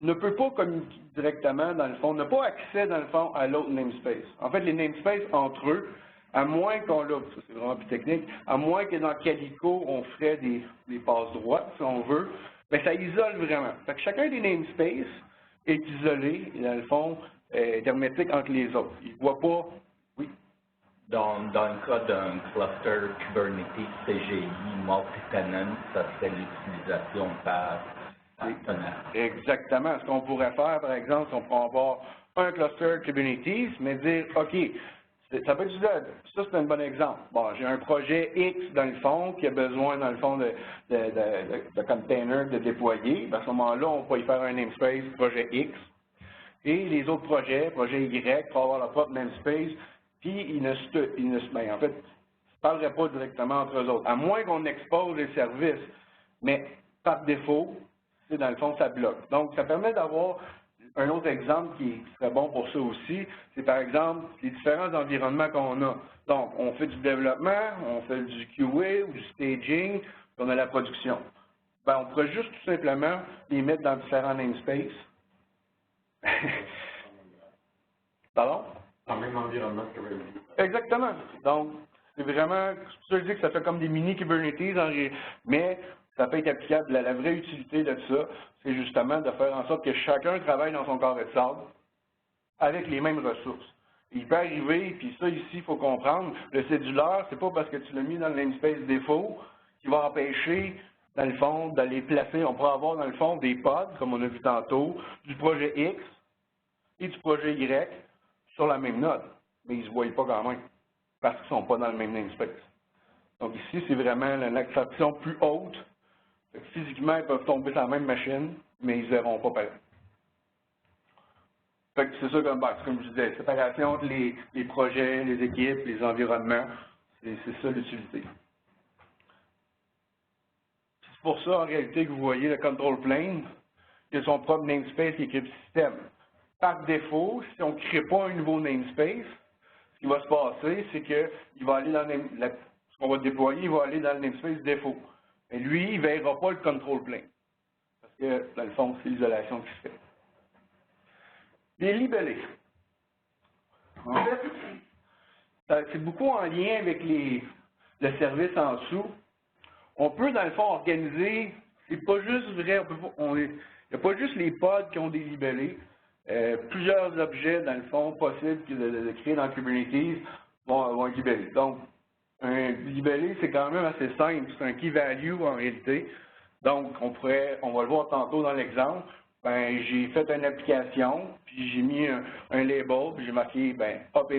S2: ne peut pas communiquer directement, dans le fond, n'a pas accès, dans le fond, à l'autre namespace. En fait, les namespaces entre eux, à moins qu'on l'a, ça c'est vraiment plus technique, à moins que dans Calico, on ferait des passes droites, si on veut, bien, ça isole vraiment. Fait que chacun des namespaces est isolé, et dans le fond, est hermétique entre les autres. Il ne voit pas, oui.
S6: Dans le cas d'un cluster Kubernetes CGI multi-tenant, ça serait l'utilisation par partenaire.
S2: Exactement. Ce qu'on pourrait faire, par exemple, c'est qu'on pourrait avoir un cluster Kubernetes, mais dire, OK, ça peut être ça, c'est un bon exemple. Bon, j'ai un projet X, dans le fond, qui a besoin, dans le fond, de containers de déployer. À ce moment-là, on peut y faire un namespace projet X. Et les autres projets, projet Y, pour avoir leur propre namespace, puis en fait, ils ne parleraient pas directement entre eux autres, à moins qu'on expose les services. Mais par défaut, c'est dans le fond, ça bloque. Donc, ça permet d'avoir un autre exemple qui serait bon pour ça aussi, c'est par exemple les différents environnements qu'on a. Donc, on fait du développement, on fait du QA ou du staging, puis on a la production. Ben, on pourrait juste tout simplement les mettre dans différents namespaces. Pardon?
S3: Dans le même environnement que Kubernetes.
S2: Exactement. Donc, c'est vraiment, c'est pour ça que je dis que ça fait comme des mini Kubernetes, mais ça peut être applicable. La vraie utilité de ça, c'est justement de faire en sorte que chacun travaille dans son carré de sable avec les mêmes ressources. Il peut arriver, puis ça ici, il faut comprendre, le cédulaire, c'est pas parce que tu l'as mis dans le namespace défaut qui va empêcher, dans le fond, d'aller placer. On pourrait avoir, dans le fond, des pods, comme on a vu tantôt, du projet X et du projet Y sur la même node, mais ils ne se voient pas quand même, parce qu'ils ne sont pas dans le même namespace. Donc ici, c'est vraiment l'abstraction plus haute. Physiquement, ils peuvent tomber sur la même machine, mais ils ne verront pas pareil. Fait que c'est ça, comme je disais, séparation entre les projets, les équipes, les environnements, c'est ça l'utilité. C'est pour ça, en réalité, que vous voyez le control plane, qui a son propre namespace qui est kubesystem. Par défaut, si on ne crée pas un nouveau namespace, ce qui va se passer, c'est qu'il va aller dans ce qu'on va déployer, il va aller dans le namespace défaut. Mais lui, il ne verra pas le control plane. Parce que, dans le fond, c'est l'isolation qui se fait. Les libellés. En fait, c'est beaucoup en lien avec le service en dessous. On peut, dans le fond, organiser, c'est pas juste vrai, il n'y a pas juste les pods qui ont des libellés. Plusieurs objets, dans le fond, possibles de créer dans Kubernetes vont être libellés. Donc, un libellé, c'est quand même assez simple. C'est un key value en réalité. Donc, on va le voir tantôt dans l'exemple. Ben, j'ai fait une application, puis j'ai mis un label, puis j'ai marqué app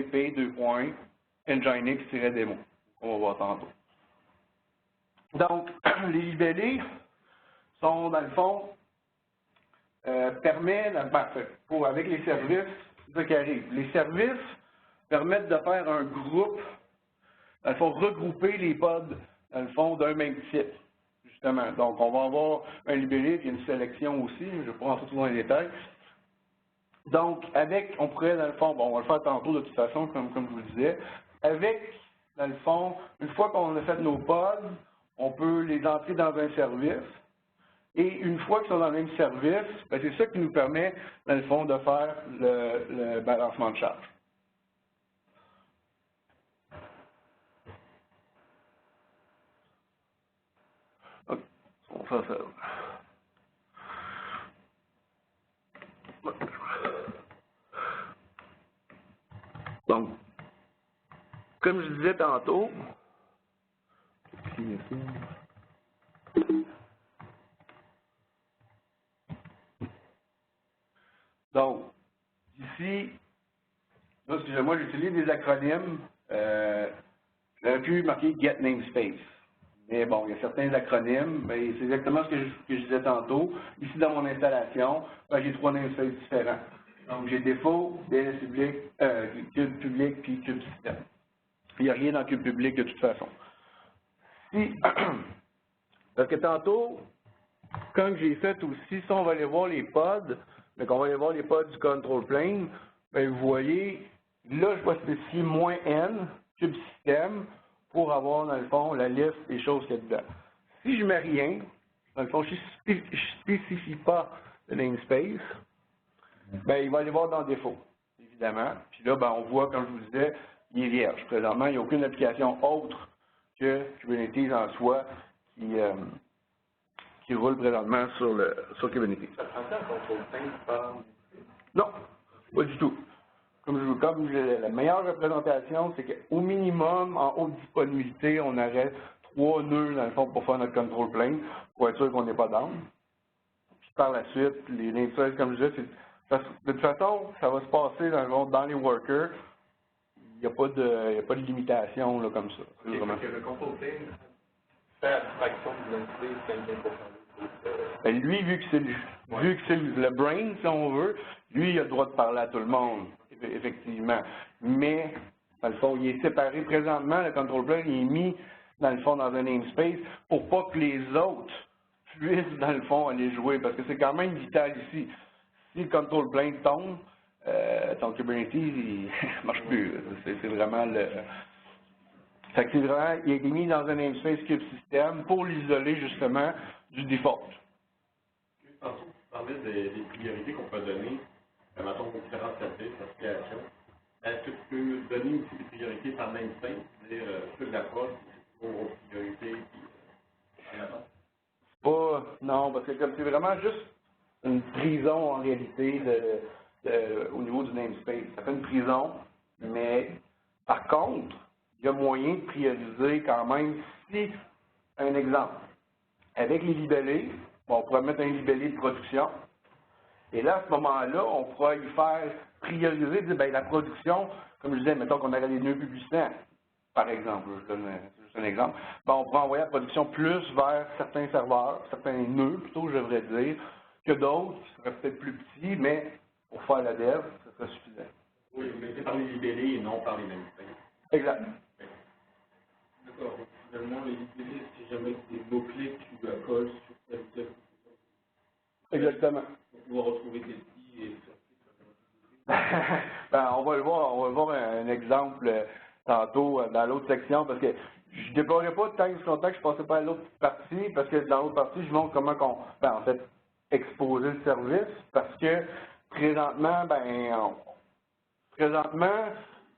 S2: nginx-demo. On va voir tantôt. Donc, les libellés sont, dans le fond, avec les services, c'est ça qui arrive. Les services permettent de faire un groupe, dans le fond, regrouper les pods, dans le fond, d'un même type, justement. Donc, on va avoir un libellé, puis une sélection aussi, je ne vais pas rentrer tout dans les détails. Donc, on pourrait, dans le fond, on va le faire tantôt de toute façon, comme je vous le disais, avec, dans le fond, une fois qu'on a fait nos pods, on peut les entrer dans un service. Et une fois qu'ils sont dans le même service, c'est ça qui nous permet, dans le fond, de faire le balancement de charge. OK. On va faire ça. Donc, comme je disais tantôt, donc, ici, là, excusez-moi, j'utilise des acronymes. J'aurais pu marquer Get Namespace. Mais bon, il y a certains acronymes, mais c'est exactement ce que je disais tantôt. Ici, dans mon installation, j'ai 3 namespaces différents. Donc, j'ai défaut, DNS public, cube public, puis cube système. Il n'y a rien dans le cube public de toute façon. Si, parce que tantôt, quand j'ai fait aussi, si on va aller voir les pods, donc on va aller voir les pods du control plane, bien, vous voyez, là, je vais spécifier -n, cube système, pour avoir, dans le fond, la liste des choses qu'il y a dedans. Si je ne mets rien, dans le fond, je ne spécifie pas le namespace, bien, il va aller voir dans défaut, évidemment. Puis là, ben, on voit, comme je vous disais, il est vierge. Présentement, il n'y a aucune application autre que Kubernetes en soi qui roule présentement sur Kubernetes.
S3: Ça prend ça en contrôle plane par...
S2: Non, pas du tout. Comme la meilleure représentation, c'est qu'au minimum, en haute disponibilité, on aurait 3 nœuds, dans le fond, pour faire notre control plane, pour être sûr qu'on n'est pas down. Puis par la suite, les namespaces, comme je disais, de toute façon, ça va se passer dans les workers. Il n'y a pas de limitation là, comme ça.
S3: Okay, parce que le control plane fait abstraction de l'entité 25%.
S2: Ben, lui, vu que c'est le brain, si on veut, lui, il a le droit de parler à tout le monde, effectivement. Mais, dans le fond, il est séparé présentement, le control plane, il est mis, dans le fond, dans un namespace pour pas que les autres puissent, dans le fond, aller jouer, parce que c'est quand même vital ici. Si le control plane tombe, ton Kubernetes, il ne marche plus. C'est vraiment le... Fait que c'est vraiment, il a été mis dans un namespace cube système pour l'isoler, justement, du default.
S3: Tantôt, tu parlais des priorités qu'on peut donner, mettons, aux différents services, applications. Est-ce que tu peux donner aussi des priorités par namespace, c'est-à-dire ceux de la prod, c'est pour priorité, puis
S2: Non, parce que comme c'est vraiment juste une prison, en réalité, au niveau du namespace. Ça fait une prison, mais par contre, il y a moyen de prioriser quand même si, un exemple, avec les libellés, on pourrait mettre un libellé de production, et là, à ce moment-là, on pourra y faire prioriser, dire, bien, la production, comme je disais, mettons qu'on aurait des nœuds publicitaires, par exemple, je donne juste un exemple, ben, on pourra envoyer la production plus vers certains serveurs, certains nœuds, plutôt, je devrais dire, que d'autres qui seraient peut-être plus petits, mais pour faire la dev, ça serait suffisant.
S3: oui, mais c'est par les libellés et non par les namespaces.
S2: Exact.
S3: D'accord. Finalement, les libellés, c'est jamais des mots-clés que tu colles sur tel ou tel.
S2: Exactement.
S3: Pour pouvoir retrouver tes petits et
S2: Ben, on va le voir un exemple tantôt dans l'autre section, parce que je ne déploierai pas tant que je passais pas à l'autre partie, parce que dans l'autre partie, je montre comment en fait, exposer le service, parce que présentement,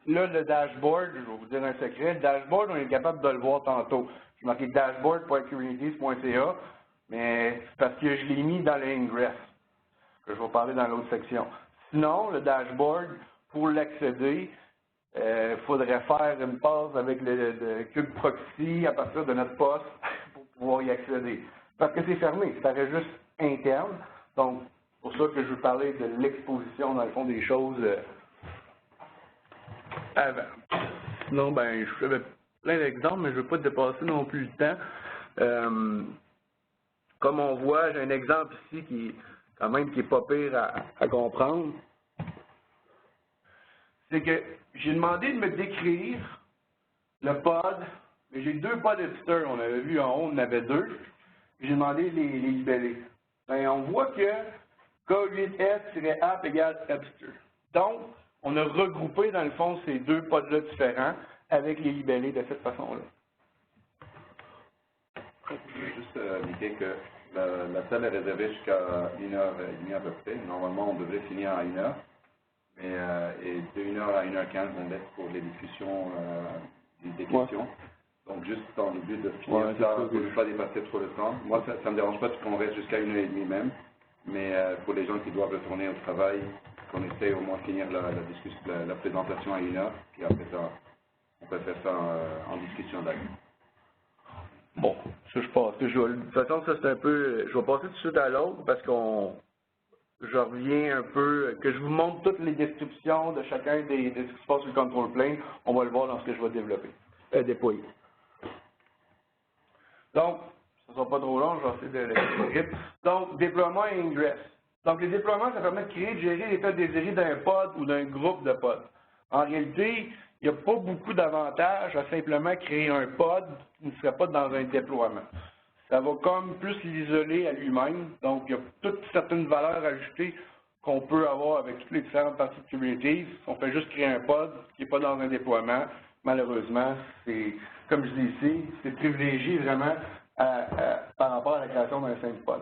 S2: là, le dashboard, je vais vous dire un secret, le dashboard, on est capable de le voir tantôt. J'ai marqué dashboard.kubernetes.ca, mais c'est parce que je l'ai mis dans le ingress, que je vais parler dans l'autre section. Sinon, le dashboard, pour l'accéder, il faudrait faire une passe avec le Kube Proxy à partir de notre poste pour pouvoir y accéder. Parce que c'est fermé, ça reste juste interne. Donc, c'est pour ça que je veux parler de l'exposition, dans le fond, des choses avant. Sinon, ben, je fais plein d'exemples, mais je ne veux pas dépasser non plus le temps. Comme on voit, j'ai un exemple ici qui est pas pire à comprendre. C'est que j'ai demandé de me décrire le pod, mais j'ai 2 pods editeurs. On avait vu en haut, on en avait 2. J'ai demandé les libeller. Ben, on voit que K8S-app égale editor. Donc, on a regroupé, dans le fond, ces 2 pods-là différents avec les libellés de cette façon-là.
S1: Je veux juste indiquer que la salle est réservée jusqu'à 1h30 à peu près. Normalement, on devrait finir à 1h. Et de 1h à 1h15, on laisse pour les discussions, des questions. Ouais. Donc, juste dans le but de finir ça, pour ne pas dépasser trop le temps. Moi, ça ne me dérange pas qu'on reste jusqu'à 1h30 même. Mais pour les gens qui doivent retourner au travail, qu'on essaie au moins de finir la présentation à 1h. Puis après ça, on peut faire ça en discussion d'acte.
S2: Bon, ça je passe. De toute façon, ça c'est un peu... Je vais passer tout de suite à l'autre parce je reviens un peu, que je vous montre toutes les descriptions de chacun de ce qui se passe sur le control plane. On va le voir dans ce que je vais développer, déployer. Donc, ça ne sera pas trop long, je vais essayer de le rythme. Donc, déploiement et ingress. Donc, les déploiements, ça permet de créer et de gérer l'état désiré d'un pod ou d'un groupe de pods. En réalité, il n'y a pas beaucoup d'avantages à simplement créer un pod qui ne serait pas dans un déploiement. Ça va comme plus l'isoler à lui-même. Donc, il y a toute certaine valeur ajoutée qu'on peut avoir avec toutes les différentes parties de Kubernetes. On fait juste créer un pod qui n'est pas dans un déploiement. Malheureusement, c'est, comme je dis ici, c'est privilégié vraiment par rapport à la création d'un simple pod.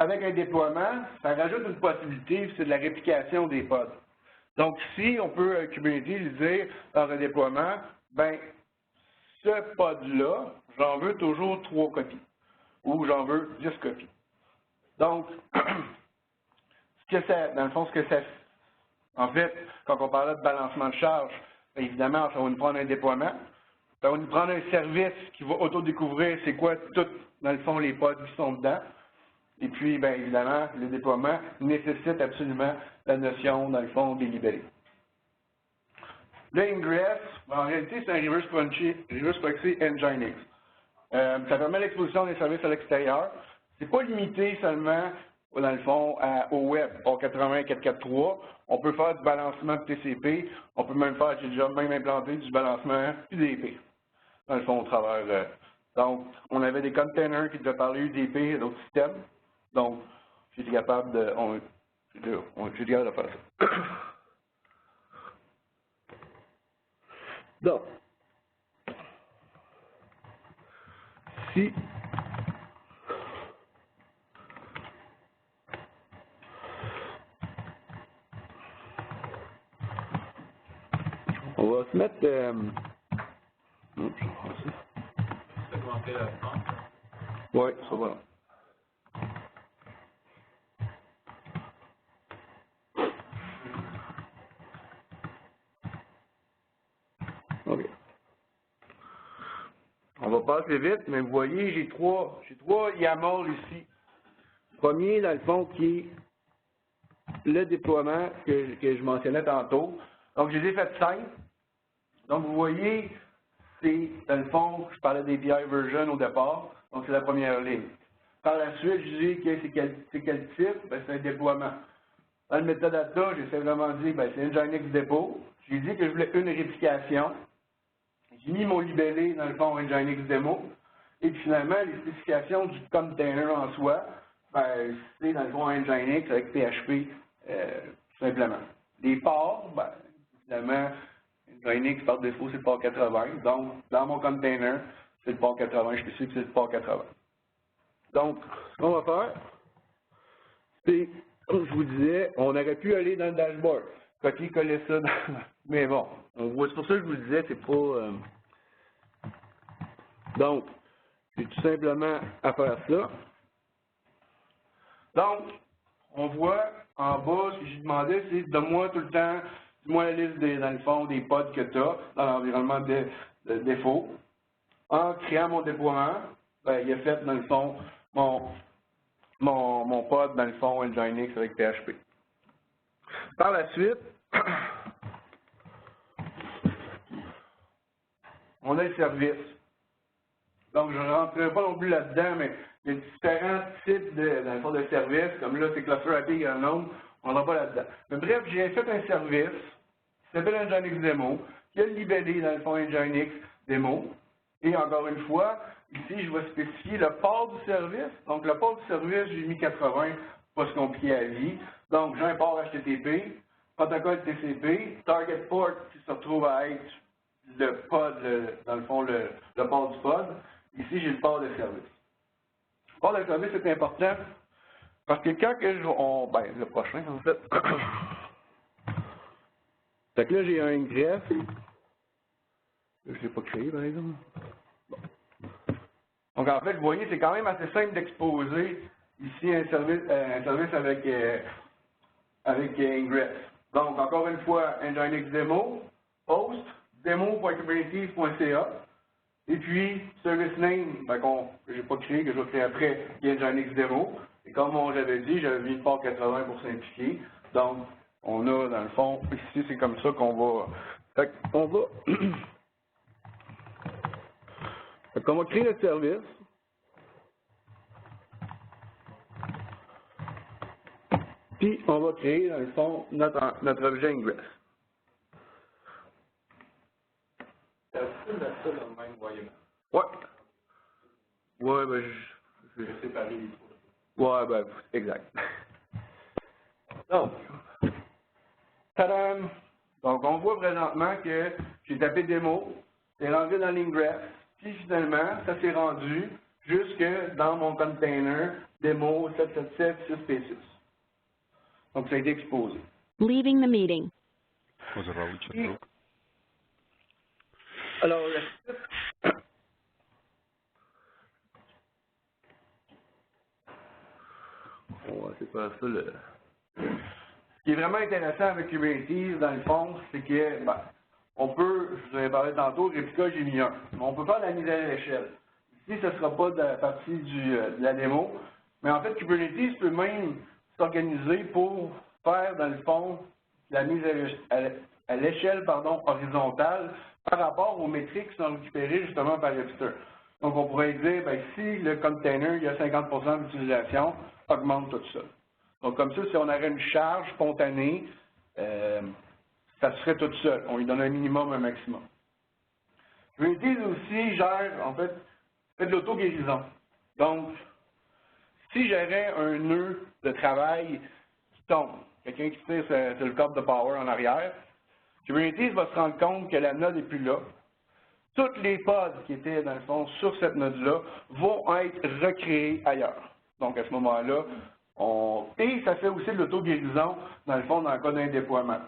S2: Avec un déploiement, ça rajoute une possibilité, c'est de la réplication des pods. Donc ici, on peut, Kubernetes, dire dans un déploiement, ben, ce pod-là, j'en veux toujours 3 copies, ou j'en veux 10 copies. Donc, dans le fond, ce que ça fait, en fait, quand on parlait de balancement de charge, bien évidemment, ça va nous prendre un déploiement, ça va nous prendre un service qui va auto-découvrir c'est quoi tout, dans le fond, les pods qui sont dedans. Et puis, bien évidemment, le déploiement nécessite absolument la notion, dans le fond, des libellés. Le ingress, en réalité, c'est un reverse proxy Nginx. Ça permet l'exposition des services à l'extérieur. C'est pas limité seulement, dans le fond, au web, au 80.443. On peut faire du balancement de TCP. On peut même faire, j'ai déjà même implanté du balancement UDP, dans le fond, au travers. Donc, on avait des containers qui devaient parler UDP et d'autres systèmes. Donc, j'étais capable de, j'étais capable de faire ça. Donc, si on va se mettre,
S4: Segmenter la France.
S2: oui, ça va. OK. On va passer vite, mais vous voyez, j'ai trois YAML ici. Premier, dans le fond, qui est le déploiement que je mentionnais tantôt. Donc, je les ai fait simples. Donc, vous voyez, c'est, dans le fond, je parlais d'API version au départ. Donc, c'est la première ligne. Par la suite, je dis que c'est quel type? Ben, c'est un déploiement. Dans le metadata, j'ai simplement dit, ben, c'est Nginx dépôt. J'ai dit que je voulais une réplication. J'ai mis mon libellé, dans le fond, Nginx demo. Et puis finalement, les spécifications du container en soi, ben, c'est dans le fond Nginx avec PHP, tout simplement. Les ports, ben, évidemment, Nginx par défaut, c'est le port 80. Donc, dans mon container, c'est le port 80. Je suis sûr que c'est le port 80. Donc, ce qu'on va faire, c'est, comme je vous disais, on aurait pu aller dans le dashboard, copier-coller ça, mais bon, c'est pour ça que je vous disais, c'est pas... Donc, c'est tout simplement à faire ça. Donc, on voit en bas, ce que j'ai demandé, c'est donne-moi tout le temps, dis-moi la liste, dans le fond, des pods que tu as dans l'environnement de défaut. En créant mon déploiement, ben, il a fait, dans le fond, mon pod, dans le fond, Nginx avec PHP. Par la suite, on a le service. Donc, je ne rentrerai pas non plus là-dedans, mais il y a différents types dans le fond, de services, comme là, c'est Cluster IP Grand Nombre, on ne va pas là-dedans. Mais bref, j'ai fait un service qui s'appelle Nginx Demo, qui a libellé, dans le fond, Nginx Demo. Et encore une fois, ici, je vais spécifier le port du service. Donc, le port du service, j'ai mis 80, pas se compliquer à vie. Donc, j'ai un port HTTP, protocole TCP, target port qui se retrouve à être le pod, dans le fond, le port du pod. Ici, j'ai le port de service. Le port de service est important parce que quand que le prochain, en fait. Fait que là, j'ai un ingress. Je ne l'ai pas créé, par exemple. Bon. Donc, en fait, vous voyez, c'est quand même assez simple d'exposer ici un service avec ingress. Donc, encore une fois, Nginx demo, host, demo.kubernetes.ca. Et puis, service name, que j'ai pas créé, que je vais créer après, il y a Nginx demo. Et comme j'avais dit, j'avais mis le port 80 pour simplifier. Donc, on a, dans le fond, ici, c'est comme ça qu'on va... Fait qu'on va... Fait qu'on va créer le service. Puis, on va créer, dans le fond, notre objet ingress.
S4: Est-ce que tu mets ça dans le même voyement?
S2: Ouais. Ouais, ben,
S4: Je vais séparer les trois.
S2: ouais, ben, exact. Donc, tadam! Donc, on voit présentement que j'ai tapé démo, c'est rendu dans l'ingress, puis finalement, ça s'est rendu jusque dans mon container démo 777-6P6. Donc, ça a été exposé.
S7: Leaving the meeting.
S2: Puis, alors, la suite, on va essayer de faire ça. Ce qui est vraiment intéressant avec Kubernetes, dans le fond, c'est que, ben, on peut, je vous avais parlé tantôt, réplica, j'ai mis un. Mais on peut faire la mise à l'échelle. Ici, ce ne sera pas de la partie de la démo, mais en fait, Kubernetes peut même s'organiser pour faire, dans le fond, la mise à l'échelle horizontale par rapport aux métriques qui sont récupérées justement par Epster. Donc, on pourrait dire, ben, si le container, il y a 50% d'utilisation, augmente tout ça. Donc, comme ça, si on avait une charge spontanée, ça se ferait tout seul. On lui donne un minimum, un maximum. Kubernetes aussi gère, en fait de l'auto-guérison. Donc, si j'aurais un nœud de travail qui tombe, quelqu'un qui tire sur le câble de power en arrière, Kubernetes va se rendre compte que la node n'est plus là. Toutes les pods qui étaient, dans le fond, sur cette node-là vont être recréés ailleurs. Donc, à ce moment-là, et ça fait aussi de l'auto-guérison, dans le fond, dans le cas d'un déploiement.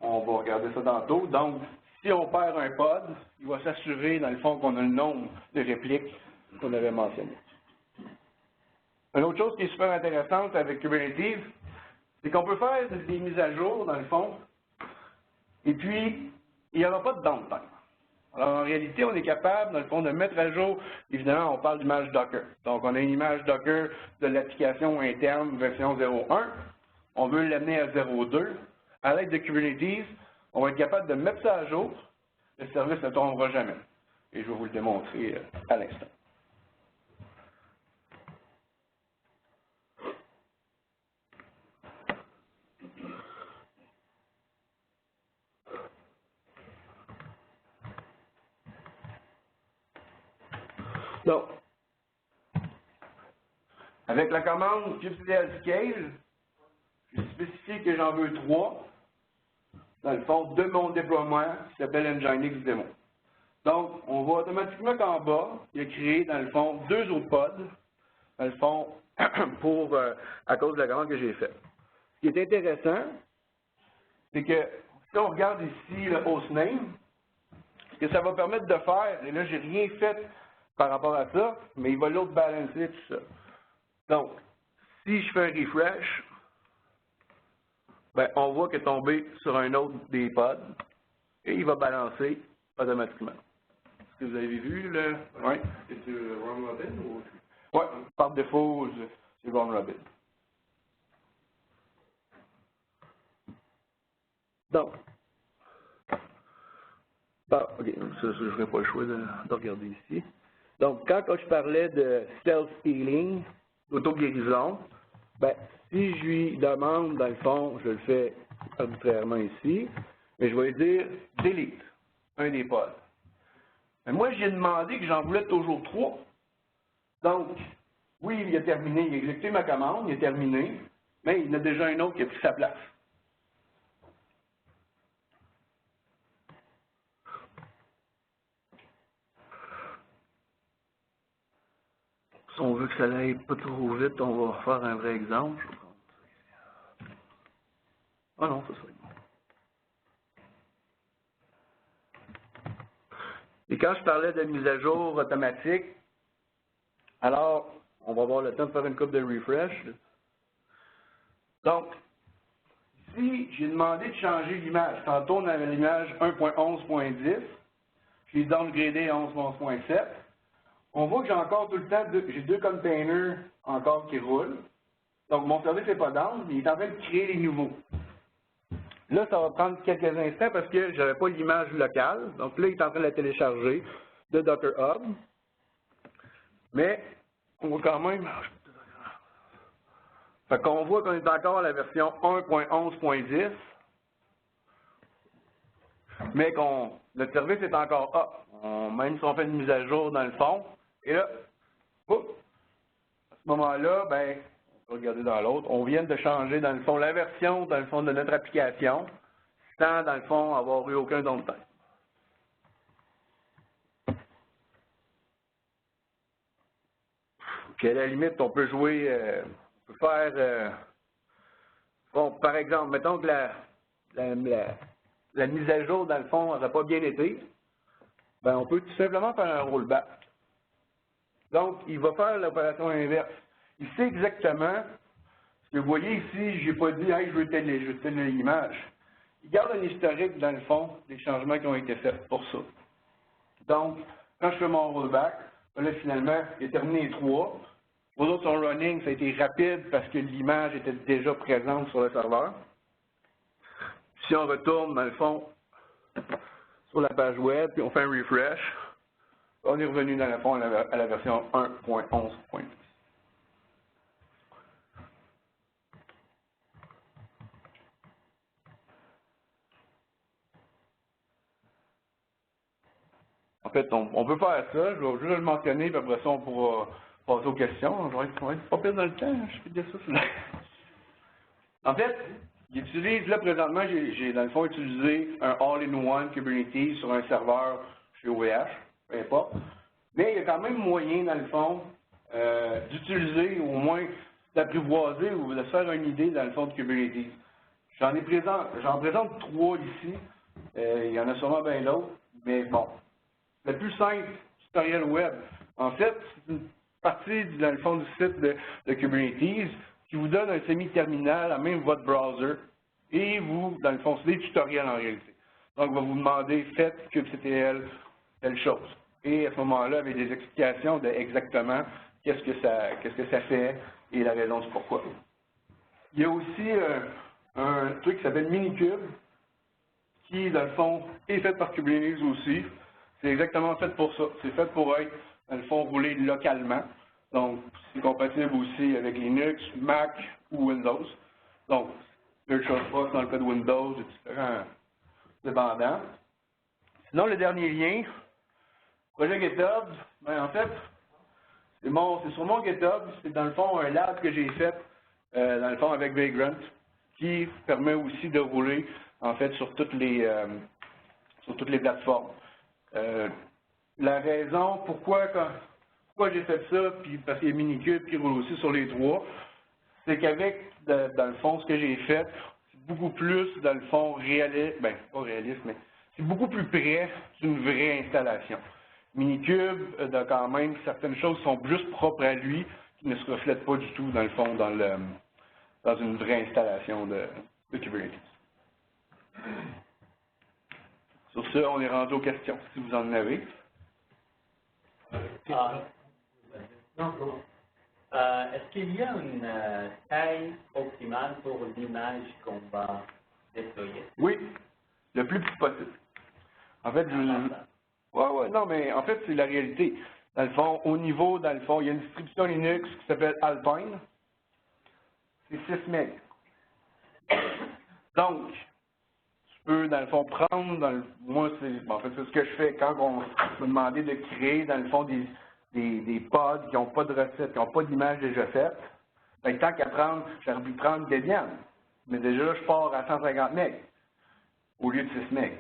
S2: On va regarder ça tantôt. Donc, si on perd un pod, il va s'assurer, dans le fond, qu'on a le nombre de répliques qu'on avait mentionné. Une autre chose qui est super intéressante avec Kubernetes, c'est qu'on peut faire des mises à jour, dans le fond, et puis, il n'y aura pas de downtime. Alors, en réalité, on est capable, dans le fond, de mettre à jour, évidemment, on parle d'image Docker. Donc, on a une image Docker de l'application interne version 0.1. On veut l'amener à 0.2. À l'aide de Kubernetes, on va être capable de mettre ça à jour. Le service ne tombera jamais. Et je vais vous le démontrer à l'instant. Donc, avec la commande kubectl scale, je spécifie que j'en veux 3, dans le fond, de mon déploiement qui s'appelle Nginx Demo. Donc, on voit automatiquement qu'en bas, il a créé, dans le fond, 2 autres pods, dans le fond, à cause de la commande que j'ai faite. Ce qui est intéressant, c'est que si on regarde ici le hostname, ce que ça va permettre de faire, et là, j'ai rien fait par rapport à ça, mais il va load balancer tout ça. Donc, si je fais un refresh, ben, on voit qu'il est tombé sur un autre des pods et il va balancer automatiquement. Est-ce que vous avez vu le... Oui.
S4: C'est du round robin ou...
S2: Oui, par défaut, c'est round robin. Donc, OK, ça, je n'aurai pas le choix de regarder ici. Donc, quand je parlais de self-healing, d'auto-guérison, ben, si je lui demande, dans le fond, je le fais arbitrairement ici, mais je vais lui dire delete, un des pods. Mais moi, j'ai demandé que j'en voulais toujours 3. Donc, oui, il a terminé, il a exécuté ma commande, il a terminé, mais il y en a déjà un autre qui a pris sa place. Si on veut que ça n'aille pas trop vite, on va faire un vrai exemple. Ah non, ça serait bon. Et quand je parlais de mise à jour automatique, alors, on va avoir le temps de faire une coupe de refresh. Donc, ici, j'ai demandé de changer l'image. Tantôt, on avait l'image 1.11.10. Je l'ai downgradé à 11.11.7. On voit que j'ai encore tout le temps, j'ai 2 containers encore qui roulent. Donc, mon service n'est pas down, mais il est en train de créer les nouveaux. Là, ça va prendre quelques instants parce que je n'avais pas l'image locale. Donc là, il est en train de la télécharger de Docker Hub. Mais, on va quand même Fait qu'on voit qu'on est encore à la version 1.11.10, mais notre service est encore up. Même si on fait une mise à jour dans le fond, et là, à ce moment-là, ben, on va regarder dans l'autre, on vient de changer dans le fond la version dans le fond de notre application, sans dans le fond avoir eu aucun downtime. Puis à la limite, on peut jouer, on peut faire, bon, par exemple, mettons que la mise à jour, dans le fond, n'aurait pas bien été, ben on peut tout simplement faire un rollback. Donc, il va faire l'opération inverse. Il sait exactement, ce que vous voyez ici, je n'ai pas dit, hey, je veux telle image. Il garde un historique, dans le fond, des changements qui ont été faits pour ça. Donc, quand je fais mon rollback, là, finalement, il a terminé les 3. Vos autres sont running, ça a été rapide parce que l'image était déjà présente sur le serveur. Si on retourne, dans le fond, sur la page web, puis on fait un refresh, on est revenu, dans le fond, à la version 1.11.10. En fait, on peut faire ça. Je vais juste le mentionner, puis après ça, on pourra passer aux questions. On va être pas pire dans le temps. Je peux dire ça. En fait, j'utilise, là, présentement, j'ai, dans le fond, utilisé un All-in-One Kubernetes sur un serveur chez OVH, peu importe. Mais il y a quand même moyen, dans le fond, d'utiliser, au moins, d'apprivoiser ou de se faire une idée, dans le fond, de Kubernetes. J'en présente 3 ici. Il y en a sûrement bien d'autres, mais bon. Le plus simple, tutoriel web. En fait, c'est une partie, dans le fond, du site de Kubernetes qui vous donne un semi-terminal à même votre browser et vous, dans le fond, c'est des tutoriels en réalité. Donc, il va vous demander, faites kubectl, telle chose. Et à ce moment-là, avec des explications de exactement qu'est-ce que ça fait et la raison du pourquoi. Il y a aussi un truc qui s'appelle Minikube, qui, dans le fond, est fait par Kubernetes aussi. C'est exactement fait pour ça. C'est fait pour être, dans le fond, roulé localement. Donc, c'est compatible aussi avec Linux, Mac ou Windows. Donc, VirtualBox dans le cas de Windows, et différents dépendants. Sinon, le dernier lien, projet GitHub, ben, en fait, c'est sur mon GitHub. C'est dans le fond un lab que j'ai fait, dans le fond, avec Vagrant, qui permet aussi de rouler, en fait, sur toutes les plateformes. La raison pourquoi j'ai fait ça, puis parce qu'il y a Minikube qui roule aussi sur les 3, c'est qu'avec, dans le fond, ce que j'ai fait, c'est beaucoup plus, dans le fond, réaliste, ben, pas réaliste, mais c'est beaucoup plus près d'une vraie installation. Minikube, quand même, certaines choses sont juste propres à lui, qui ne se reflètent pas du tout, dans le fond, dans une vraie installation de Kubernetes. Sur ce, on est rendu aux questions, si vous en avez.
S7: Est-ce qu'il y a une taille optimale pour l'image qu'on va déployer?
S2: Oui, le plus petit possible. En fait, non, mais en fait, c'est la réalité. Dans le fond, au niveau, dans le fond, il y a une distribution Linux qui s'appelle Alpine. C'est 6 MB. Donc, peut, dans le fond, prendre, moi, en fait, c'est ce que je fais quand on me demandait de créer, dans le fond, des pods qui n'ont pas de recettes, qui n'ont pas d'image déjà faite. Fait que tant qu'à prendre, j'aurais pu prendre Debian. Mais déjà, je pars à 150 MB au lieu de 6 MB.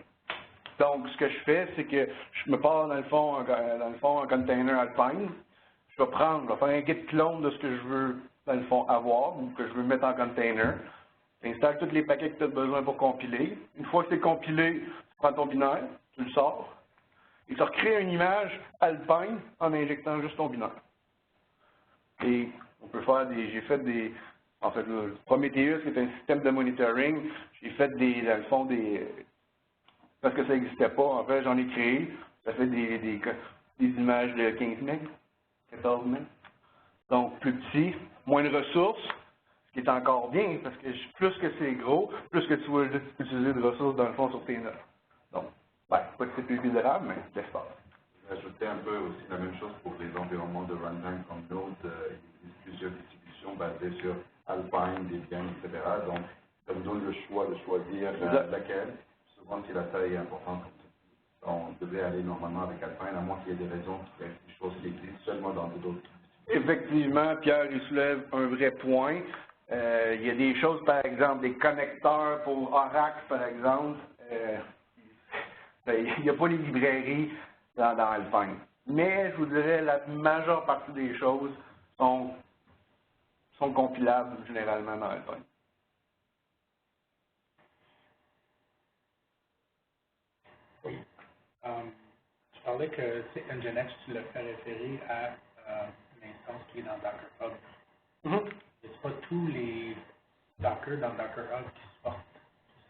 S2: Donc, ce que je fais, c'est que je me pars, dans le fond, un container Alpine. Je vais faire un git clone de ce que je veux, dans le fond, avoir, ou que je veux mettre en container. Tu installes tous les paquets que tu as besoin pour compiler. Une fois que c'est compilé, tu prends ton binaire, tu le sors, et tu recrées une image Alpine en injectant juste ton binaire. Et on peut faire en fait, le Prometheus, qui est un système de monitoring, j'ai fait dans le fond, parce que ça n'existait pas, en fait, j'en ai créé, ça fait des images de 15 MB, 14 MB. Donc, plus petit, moins de ressources, ce qui est encore bien, parce que plus que c'est gros, plus que tu vas utiliser de ressources dans le fond sur tes notes. Donc, pas que c'est plus vulnérable, mais l'espace.
S1: Ajouter un peu aussi la même chose pour les environnements de runtime comme Node, il existe plusieurs distributions distribution basée sur Alpine, Debian, etc. Donc, ça nous donne le choix de choisir laquelle. Souvent, si la taille est importante, on devait aller normalement avec Alpine, à moins qu'il y ait des raisons, des choses qui existent seulement dans d'autres.
S2: Effectivement, Pierre, il soulève un vrai point. Il y a des choses, par exemple, des connecteurs pour Oracle, par exemple. Il n'y a pas les librairies dans Alpine. Mais, je vous dirais, la majeure partie des choses sont compilables généralement dans Alpine.
S5: Oui. Tu parlais que Nginx, tu l'as fait référer à l'instance qui est dans Docker Hub.
S2: Mm-hmm.
S5: Et c'est pas tous les Docker dans Docker Hub qui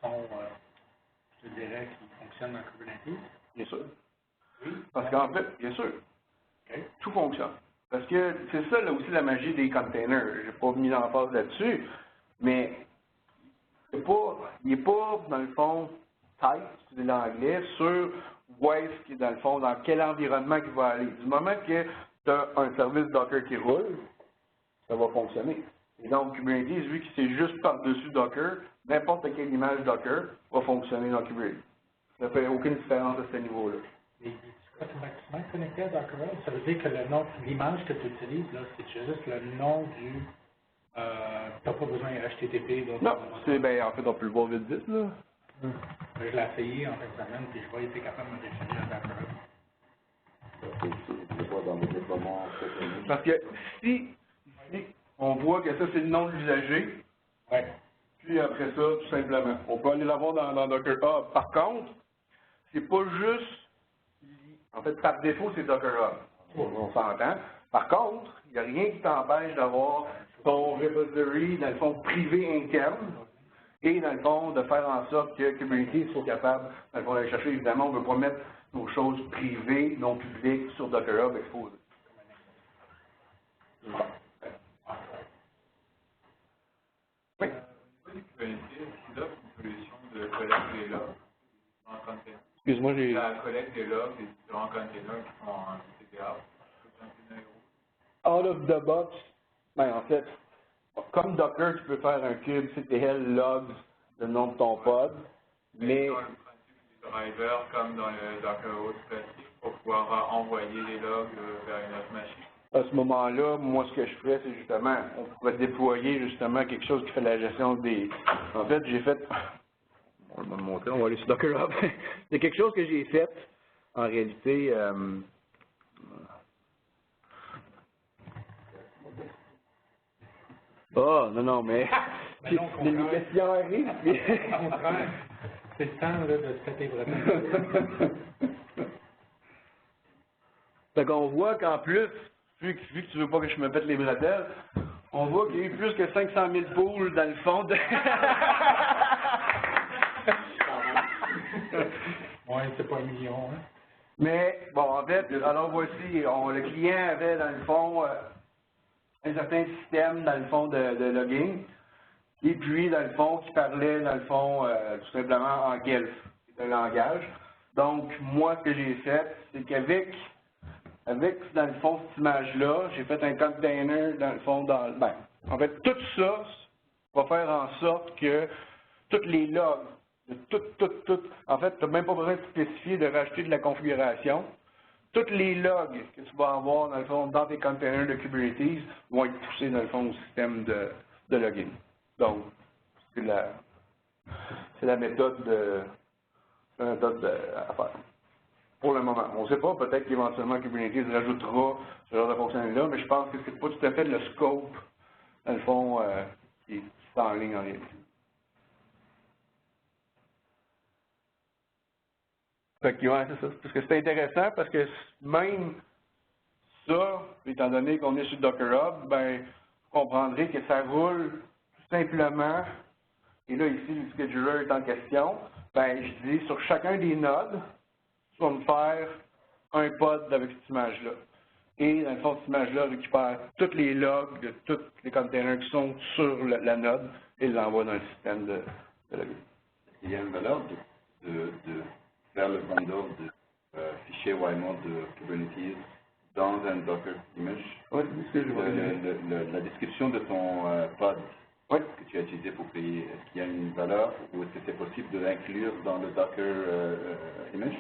S5: sont, je te dirais, qui fonctionnent dans Kubernetes?
S2: Bien sûr.
S5: Oui.
S2: Parce qu'en fait, bien sûr,
S5: Okay.
S2: tout fonctionne. Parce que c'est ça là aussi la magie des containers. Je n'ai pas mis l'emphase là-dessus, mais il n'est pas, dans le fond, tight, c'est l'anglais, sur où est-ce qu'il est, dans le fond, dans quel environnement il va aller. Du moment que tu as un service Docker qui roule, ça va fonctionner. Et donc, Kubernetes, vu que c'est juste par-dessus Docker, n'importe quelle image Docker va fonctionner dans Kubernetes. Ça ne fait aucune différence à ce niveau-là.
S5: Et tu automatiquement connecté à Docker Hub, ça veut dire que le nom, l'image que tu utilises, là, c'est juste le nom du... tu n'as pas besoin de HTTP. Donc,
S2: Non, c'est, en fait, on peut le voir vite vite, là.
S5: Je l'ai essayé en fin de semaine, puis je vois été capable de me référer à Docker Hub.
S1: C'est pas dans le déploiement préféré.
S2: Parce que si on voit que ça, c'est le nom de l'usager,
S5: Ouais.
S2: puis après ça, tout simplement, on peut aller l'avoir dans Docker Hub. Par contre, c'est pas juste, en fait, par défaut, c'est Docker Hub. On s'entend. Par contre, il n'y a rien qui t'empêche d'avoir ton repository, dans le fond, privé interne, et dans le fond, de faire en sorte que Kubernetes soit capable, dans le fond, d'aller chercher. Évidemment, on ne veut pas mettre nos choses privées, non publiques, sur Docker Hub exposées. Oui.
S4: Kubernetes, il offre une solution de collecte des logs en container.
S2: Excuse-moi, j'ai...
S4: La collecte des logs des différents containers qui sont en CTR.
S2: Out of the box, en fait, comme Docker, tu peux faire un cube CTL logs, le nom de ton pod, mais...
S4: Dans le principe du driver, comme dans le Docker Host classique, pour pouvoir envoyer les logs vers une autre machine.
S2: À ce moment-là, moi, ce que je ferais, c'est justement, on pourrait déployer justement quelque chose qui fait la gestion des... En fait, j'ai fait... On va me montrer, on va aller sur Docker Hub. C'est quelque chose que j'ai fait, en réalité... Oh, non, mais... les questions arrivent.
S5: Au contraire, c'est le temps là, de se péter vraiment.
S2: Fait qu'on voit qu'en plus, vu que tu veux pas que je me pète les bretelles, on voit qu'il y a eu plus que 500 000 poules dans le fond de...
S5: Ouais, c'est pas 1 million, hein.
S2: Mais, bon, en fait, alors voici, le client avait, dans le fond, un certain système, dans le fond, de logging, et puis, dans le fond, qui parlait, dans le fond, tout simplement en Guelph, c'est un langage. Donc, moi, ce que j'ai fait, c'est qu'avec, dans le fond, cette image-là, j'ai fait un container, dans le fond, en fait, tout ça va faire en sorte que tous les logs, en fait, tu n'as même pas besoin de spécifier, de rajouter de la configuration. Tous les logs que tu vas avoir, dans le fond, dans tes containers de Kubernetes vont être poussés, dans le fond, au système de login. Donc, c'est la méthode à faire. Pour le moment. On ne sait pas, peut-être qu'éventuellement Kubernetes rajoutera ce genre de fonctionnalité-là, mais je pense que c'est pas tout à fait le scope, dans le fond, qui est en ligne en réalité. Fait que, ouais, c'est ça. Parce que c'est intéressant, parce que même ça, étant donné qu'on est sur Docker Hub, vous comprendrez que ça roule tout simplement, et là, ici, le scheduler est en question, je dis, sur chacun des nodes, tu vas me faire un pod avec cette image-là. Et, dans le fond, cette image-là récupère tous les logs de tous les containers qui sont sur la node et l'envoie dans le système de logging.
S1: Il y a une valeur de faire le vendeur de fichiers YAML de Kubernetes dans un Docker image.
S2: Oui, c'est ce que je vois.
S1: La description de ton pod
S2: Oui.
S1: que tu as utilisé pour payer, est-ce qu'il y a une valeur ou est-ce que c'est possible de l'inclure dans le Docker image?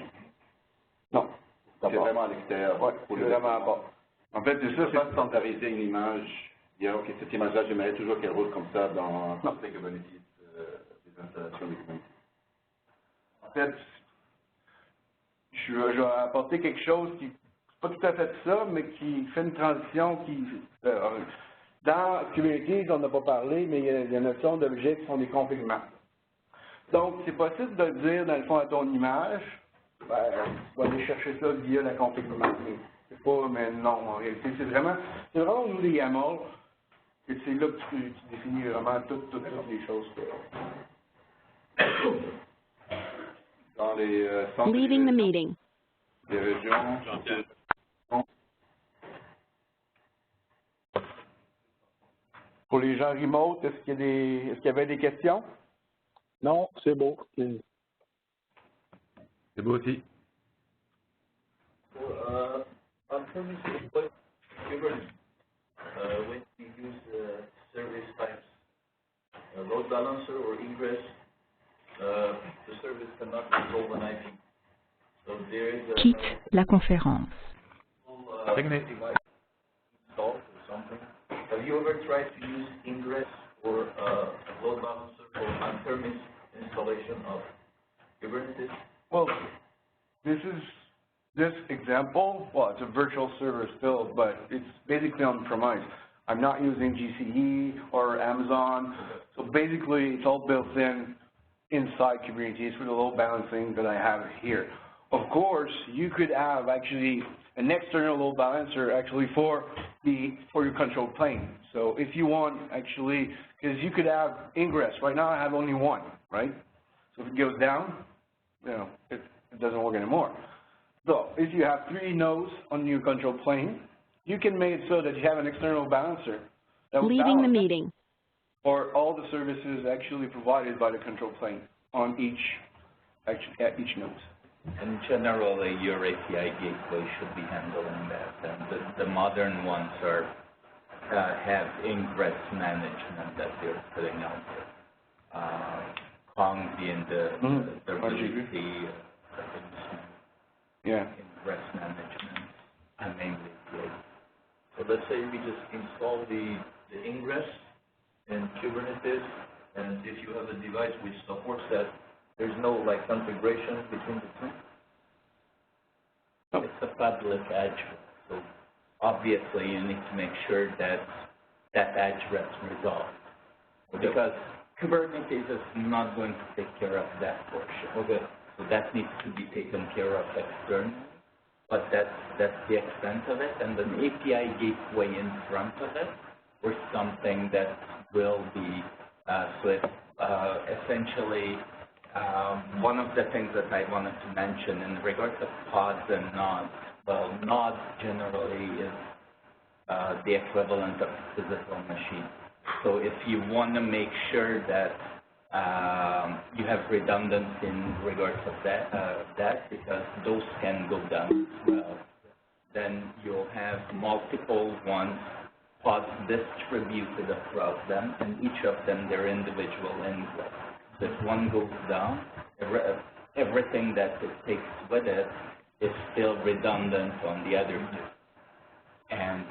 S2: Non.
S1: C'est vraiment à l'extérieur.
S2: Oui,
S1: pour
S2: c'est
S1: le
S2: vraiment
S1: déploiement.
S2: pas. En fait, c'est ça,
S1: C'est pas standardiser une image, dire, OK, cette image-là, j'aimerais toujours qu'elle roule comme ça dans toutes les Kubernetes, les installations de Kubernetes.
S2: En fait, je vais apporter quelque chose qui, c'est pas tout à fait ça, mais qui fait une transition qui, dans Kubernetes, on n'a pas parlé, mais il y a la notion d'objets qui sont des configurations. Donc, c'est possible de dire, dans le fond, à ton image, ben, tu vas aller chercher ça via la configuration. C'est pas, mais non, en réalité, c'est vraiment au niveau des YAML, et c'est là que tu définis vraiment toutes les choses.
S1: Dans les centres
S8: Leaving the meeting.
S1: des régions,
S2: Pour les gens remote, est-ce qu'il y avait des questions?
S9: Non, c'est beau.
S10: C'est beau aussi.
S6: On premise deploy Kubernetes, when you use service types, load balancer or ingress, the service cannot resolve an IP. So there is a
S8: Quitte la conférence.
S10: Technique.
S6: device installed or something. Have you ever tried to use ingress or a load balancer for on-premise installation of Kubernetes?
S2: Well, this example, well, it's a virtual server still, but it's basically on-premise. I'm not using GCE or Amazon, so basically it's all built inside Kubernetes for the load balancing that I have here. Of course, you could have actually an external load balancer actually for your control plane. So if you want actually, because you could have ingress. Right now I have only one, right? So if it goes down, you know, it doesn't work anymore. So if you have 3 nodes on your control plane, you can make it so that you have an external balancer that will
S8: Leaving the
S2: balance
S8: meeting.
S2: or all the services actually provided by the control plane on at each node.
S6: And generally, your API gateway should be handling that. And the modern ones have ingress management that they're putting out there. Kong being the really ingress management and mainly API. So let's say we just install the ingress in Kubernetes, and if you have a device which supports that, there's no like configuration between the two. It's a public address, so obviously you need to make sure that that address resolved, because Kubernetes is not going to take care of that portion. Okay. So that needs to be taken care of externally, but that's the extent of it, and an API gateway in front of it, or something that will be essentially. One of the things that I wanted to mention in regards to pods and nodes, well, nodes generally is the equivalent of physical machine. So if you want to make sure that you have redundancy in regards of that because those can go down as well, then you'll have multiple ones, pods distributed across them, and each of them their individual ingress. If one goes down, everything that it takes with it is still redundant on the other two. And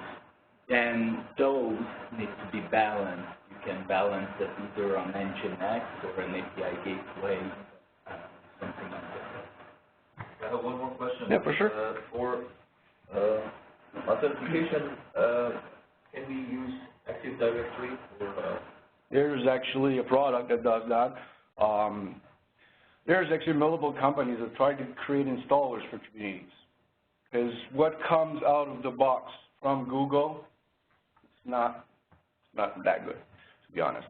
S6: then those need to be balanced. You can balance it either on Nginx or an API gateway, something like that.
S4: I have one more question.
S2: Yeah, for sure.
S4: For authentication, can we use Active Directory or
S2: There's actually a product that does that. There's actually multiple companies that try to create installers for Kubernetes. Because what comes out of the box from Google, it's not that good, to be honest.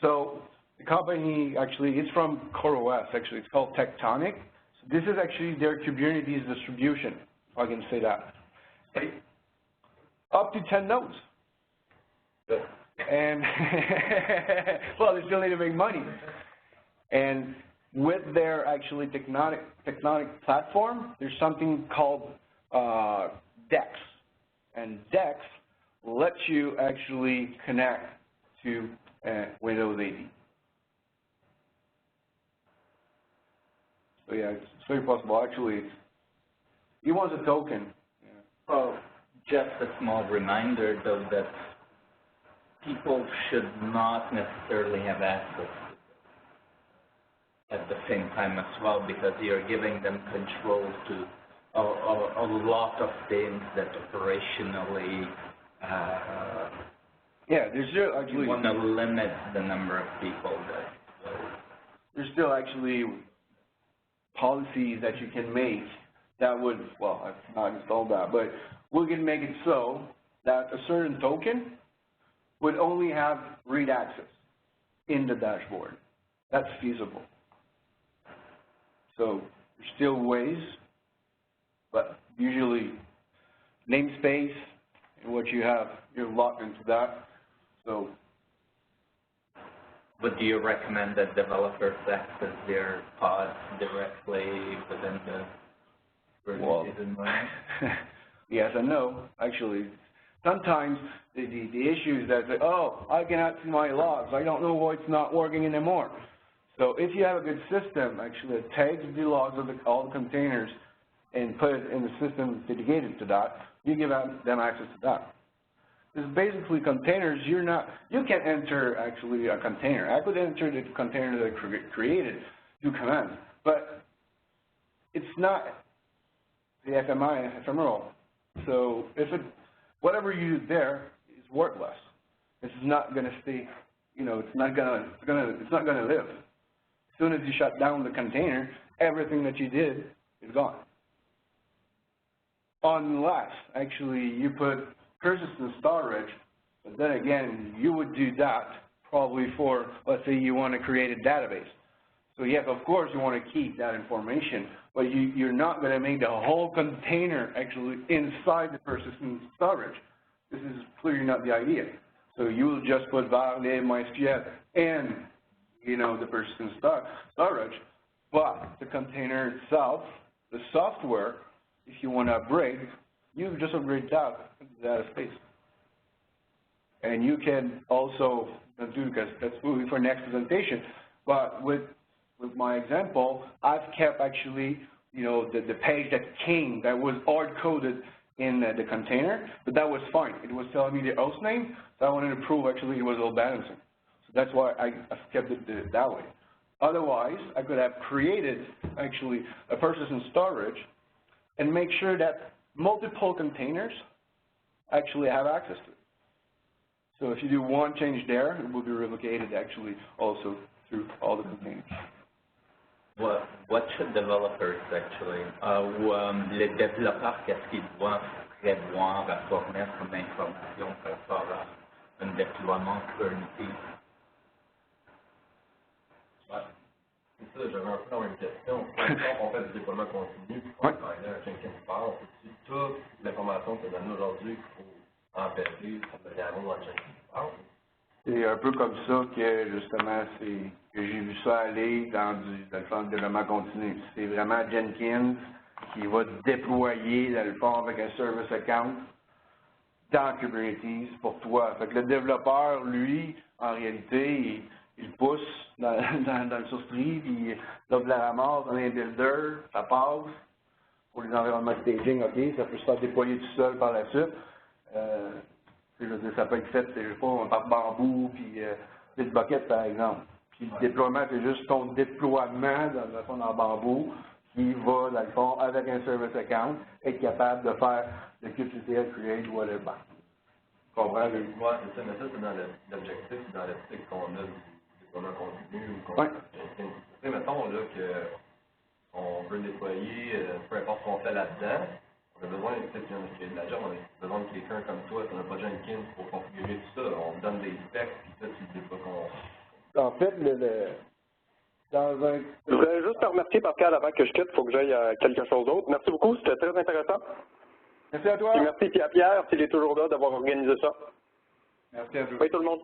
S2: So the company actually, it's from CoreOS, actually. It's called Tectonic. So this is actually their Kubernetes distribution, if I can say that. Up to 10 nodes. And, well, they still need to make money. And with their actually Tectonic platform, there's something called DEX. And DEX lets you actually connect to Windows 80. So yeah, it's very possible. Actually, he wants a token. Yeah.
S6: Well, just a small reminder, though, that people should not necessarily have access at the same time as well, because you're giving them control to a lot of things that operationally
S2: yeah, there's still actually,
S6: you want to limit the number of people that
S2: there's still actually policies that you can make that would, well, I've not installed that, but we can make it so that a certain token would only have read access in the dashboard. That's feasible. So there's still ways, but usually namespace and what you have, you're locked into that. So,
S6: but do you recommend that developers access their pods directly within the organized environment?
S2: Yes and no, actually. Sometimes the issue is that, oh, I cannot see my logs. I don't know why it's not working anymore. So if you have a good system, actually, that tags the logs of all the containers and put it in the system dedicated to that, you give them access to that. Because basically containers, you can enter actually a container. I could enter the container that I created through commands, but it's not the ephemeral. So if whatever you do there is worthless. This is not going to stay, it's not going to live. As soon as you shut down the container, everything that you did is gone. Unless, actually, you put persistent storage, but then again, you would do that probably for, let's say you want to create a database. So yes, of course, you want to keep that information, but you're not going to make the whole container actually inside the persistent storage. This is clearly not the idea. So you will just put validate MySQL and the persistent storage, but the container itself, the software, if you want to upgrade, you just upgrade that into data space. And you can also do, because that's moving for next presentation, but with my example, I've kept actually, the page that was hard-coded in the container, but that was fine. It was telling me the host name, so I wanted to prove actually it was all balancing. So that's why I've kept it that way. Otherwise, I could have created actually a persistent storage and make sure that multiple containers actually have access to it. So if you do one change there, it will be replicated actually also through all the containers.
S6: What should developers actually, les développeurs, qu'est-ce qu'ils doivent prévoir à fournir comme information par rapport à un déploiement Kubernetes?
S3: C'est ça, j'avais un peu la même question. Quand on fait du déploiement continu, puis on parlait à quelqu'un qui parle, c'est toute l'information que donne aujourd'hui qu'il faut empêcher, ça devient un mot à quelqu'un qui parle.
S2: C'est un peu comme ça que, justement, que j'ai vu ça aller dans le fond de développement continu. C'est vraiment Jenkins qui va déployer, dans le fond, avec un service account dans Kubernetes pour toi. Fait que le développeur, lui, en réalité, il pousse dans le source-tree, puis il offre la ramasse dans un builder, ça passe. Pour les environnements staging, OK, ça peut se faire déployer tout seul par la suite. Je veux dire, ça peut être fait, je sais pas, par Bamboo, puis Bitbucket, par exemple. Puis le déploiement, c'est juste ton déploiement, dans le fond, dans Bamboo, qui va, dans le fond, avec un service account, être capable de faire le kubectl, create, whatever. Comprends?
S3: Oui, c'est ça, mais ça, c'est dans l'objectif, dans l'optique qu'on a du déploiement continu ou qu'on
S2: ouais.
S3: Tu sais, mettons, là, qu'on veut déployer, peu importe ce qu'on fait là-dedans, on a besoin, peut-être qu'il y a de la job, on a besoin de quelqu'un comme toi, on n'a pas Jenkins pour configurer tout ça. On donne des specs, puis ça, tu ne dis pas qu'on...
S2: En fait,
S9: Je voudrais juste te remercier, Pascal, avant que je quitte, il faut que j'aille à quelque chose d'autre. Merci beaucoup, c'était très intéressant.
S2: Merci à toi.
S9: Et merci à Pierre, s'il est toujours là, d'avoir organisé ça.
S2: Merci à vous.
S9: Bye tout le monde.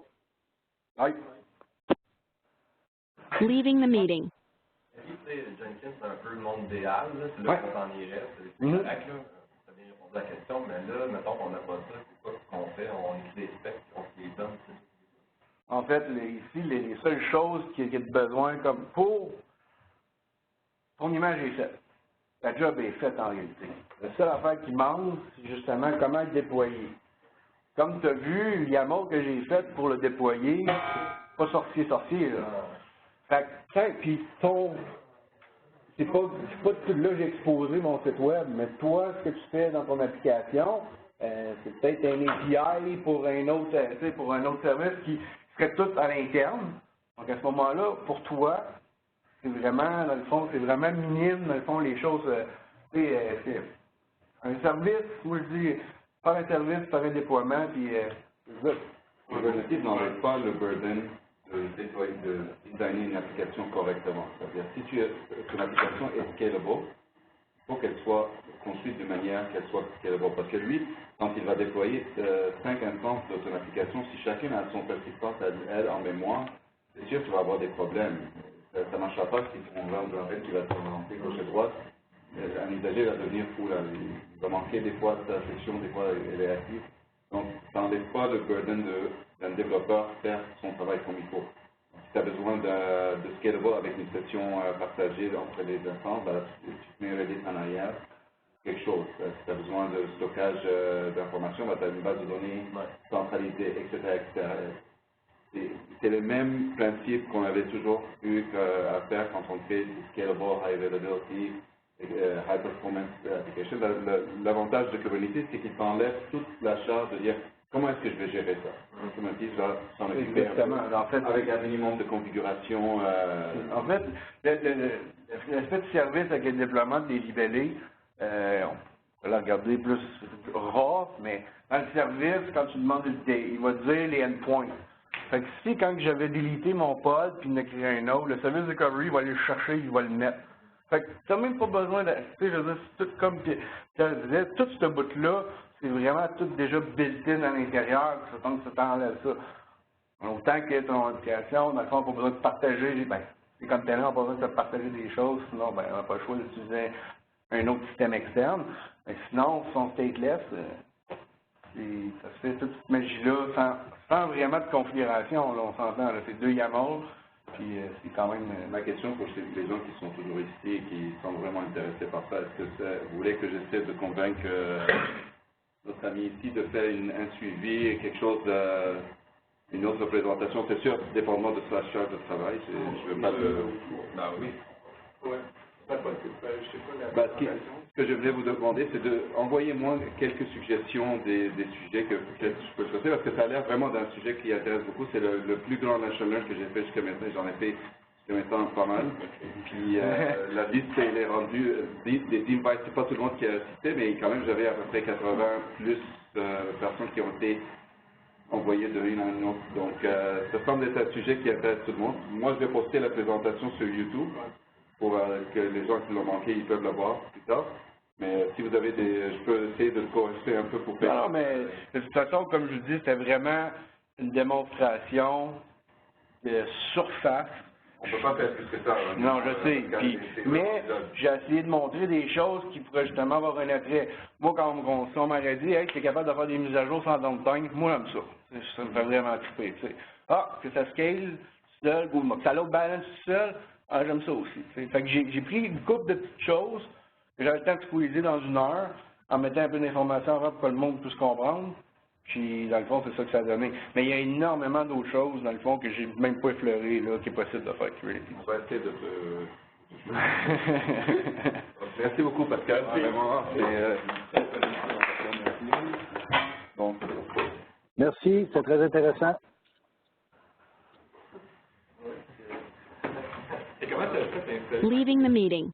S2: Bye.
S8: Leaving the meeting.
S3: Jenkins, c'est un peu le monde idéal, c'est là qu'on s'en irait, c'est correct, là. bien répondu à la question, mais là, mettons qu'on n'a pas ça, c'est quoi qu'on fait? On écrit des specs, on se les donne, c'est tout.
S2: En fait, ici, les seules choses qu'il y a besoin, comme pour ton image est faite. La job est faite en réalité. La seule affaire qui manque, c'est justement comment le déployer. Comme tu as vu, le YAML que j'ai fait pour le déployer, pas sorcier, là. Fait que, puis c'est pas tout là que j'ai exposé mon site web, mais toi, ce que tu fais dans ton application, c'est peut-être un API pour un autre service qui serait tout à l'interne. Donc à ce moment-là, pour toi, c'est vraiment, dans le fond, c'est vraiment minime, dans le fond, les choses, c'est un service, moi je dis, faire un service, faire un déploiement, puis
S1: Kubernetes n'enlève pas le burden de designer une application correctement. C'est-à-dire, si ton application est scalable, il faut qu'elle soit construite de manière qu'elle soit scalable. Parce que lui, quand il va déployer 5 instances de ton application, si chacune a son persistance, elle, en mémoire, c'est sûr que tu vas avoir des problèmes. Ça ne marchera pas si ton run qui va te lancer gauche et droite. Un usager va devenir fou. Là. Il va manquer des fois de sa section, des fois elle est active. Donc, ça n'enlève pas le burden d'un développeur faire son travail comme il faut. Donc, si tu as besoin de scalable avec une session partagée entre les instances, ben, tu mets Redis en arrière, quelque chose. Si tu as besoin de stockage d'informations, ben, tu as une base de données centralisée, etc. C'est le même principe qu'on avait toujours eu à faire quand on fait du scalable, high availability, high performance application. L'avantage de Kubernetes, c'est qu'il t'enlève toute la charge de dire comment est-ce que je vais gérer ça. Kubernetes va s'en occuper
S2: en fait,
S1: avec un minimum de configuration.
S2: En fait, l'aspect de service avec le déploiement des libellés, on peut la regarder plus raw, mais dans le service, quand tu demandes il va te dire les endpoints. Fait que si, quand j'avais délité mon pod puis il en a créé un autre, le service recovery va aller le chercher, il va le mettre. Fait que tu n'as même pas besoin de. Tu sais, je veux dire, c'est tout comme tu disais, tout ce bout-là, c'est vraiment tout déjà built-in à l'intérieur, que ça t'enlève ça. Autant que ton application, dans le fond, on n'a pas besoin de partager, ben, c'est comme tel, on n'a pas besoin de partager des choses, sinon, ben, on n'a pas le choix d'utiliser un autre système externe. Mais sinon, son stateless, ça se fait toute cette magie-là sans vraiment de configuration, là, on s'entend, c'est 2 YAML, puis c'est quand même...
S1: Ma question pour les gens qui sont toujours ici et qui sont vraiment intéressés par ça, est-ce que vous voulez que j'essaie de convaincre notre ami ici de faire un suivi, quelque chose, une autre présentation? C'est sûr, dépendamment de sa charge de travail, je ne veux pas de...
S3: Ben oui.
S1: Ouais. Ce que je voulais vous demander, c'est d'envoyer-moi quelques suggestions des sujets que peut-être je peux choisir, parce que ça a l'air vraiment d'un sujet qui intéresse beaucoup. C'est le plus grand national learn que j'ai fait jusqu'à maintenant. J'en ai fait jusqu'à maintenant pas mal. Puis la liste, elle est rendue, des invites, c'est pas tout le monde qui a cité, mais quand même, j'avais à peu près 80 plus personnes qui ont été envoyées de l'une à une autre. Donc, ça semble être un sujet qui intéresse tout le monde. Moi, je vais poster la présentation sur YouTube, pour que les gens qui l'ont manqué, ils peuvent la voir plus tard. Mais si vous avez je peux essayer de le corriger un peu pour faire.
S2: Non, mais de toute façon, comme je vous dis, c'était vraiment une démonstration de surface.
S1: On ne peut pas faire plus que ça. Hein.
S2: Non, je sais. Mais j'ai essayé de montrer des choses qui pourraient justement avoir un attrait. Moi, quand on m'aurait dit, hey, tu es capable de faire des mises à jour sans downtime, moi, j'aime ça. Ça me fait vraiment triper. Tu sais. Ah, que ça scale tout seul, ou que ça load balance tout seul. Ah, j'aime ça aussi. T'sais. Fait que j'ai pris une couple de petites choses que j'avais le temps de squeezer dans 1 heure, en mettant un peu d'informations avant pour que le monde puisse comprendre. Puis, dans le fond, c'est ça que ça a donné. Mais il y a énormément d'autres choses, dans le fond, que j'ai même pas effleuré, là, qui est possible de faire avec Kubernetes.
S1: On va essayer de Merci beaucoup, Pascal. Vraiment,
S11: bon. Merci, c'est très intéressant.
S8: Leaving the meeting.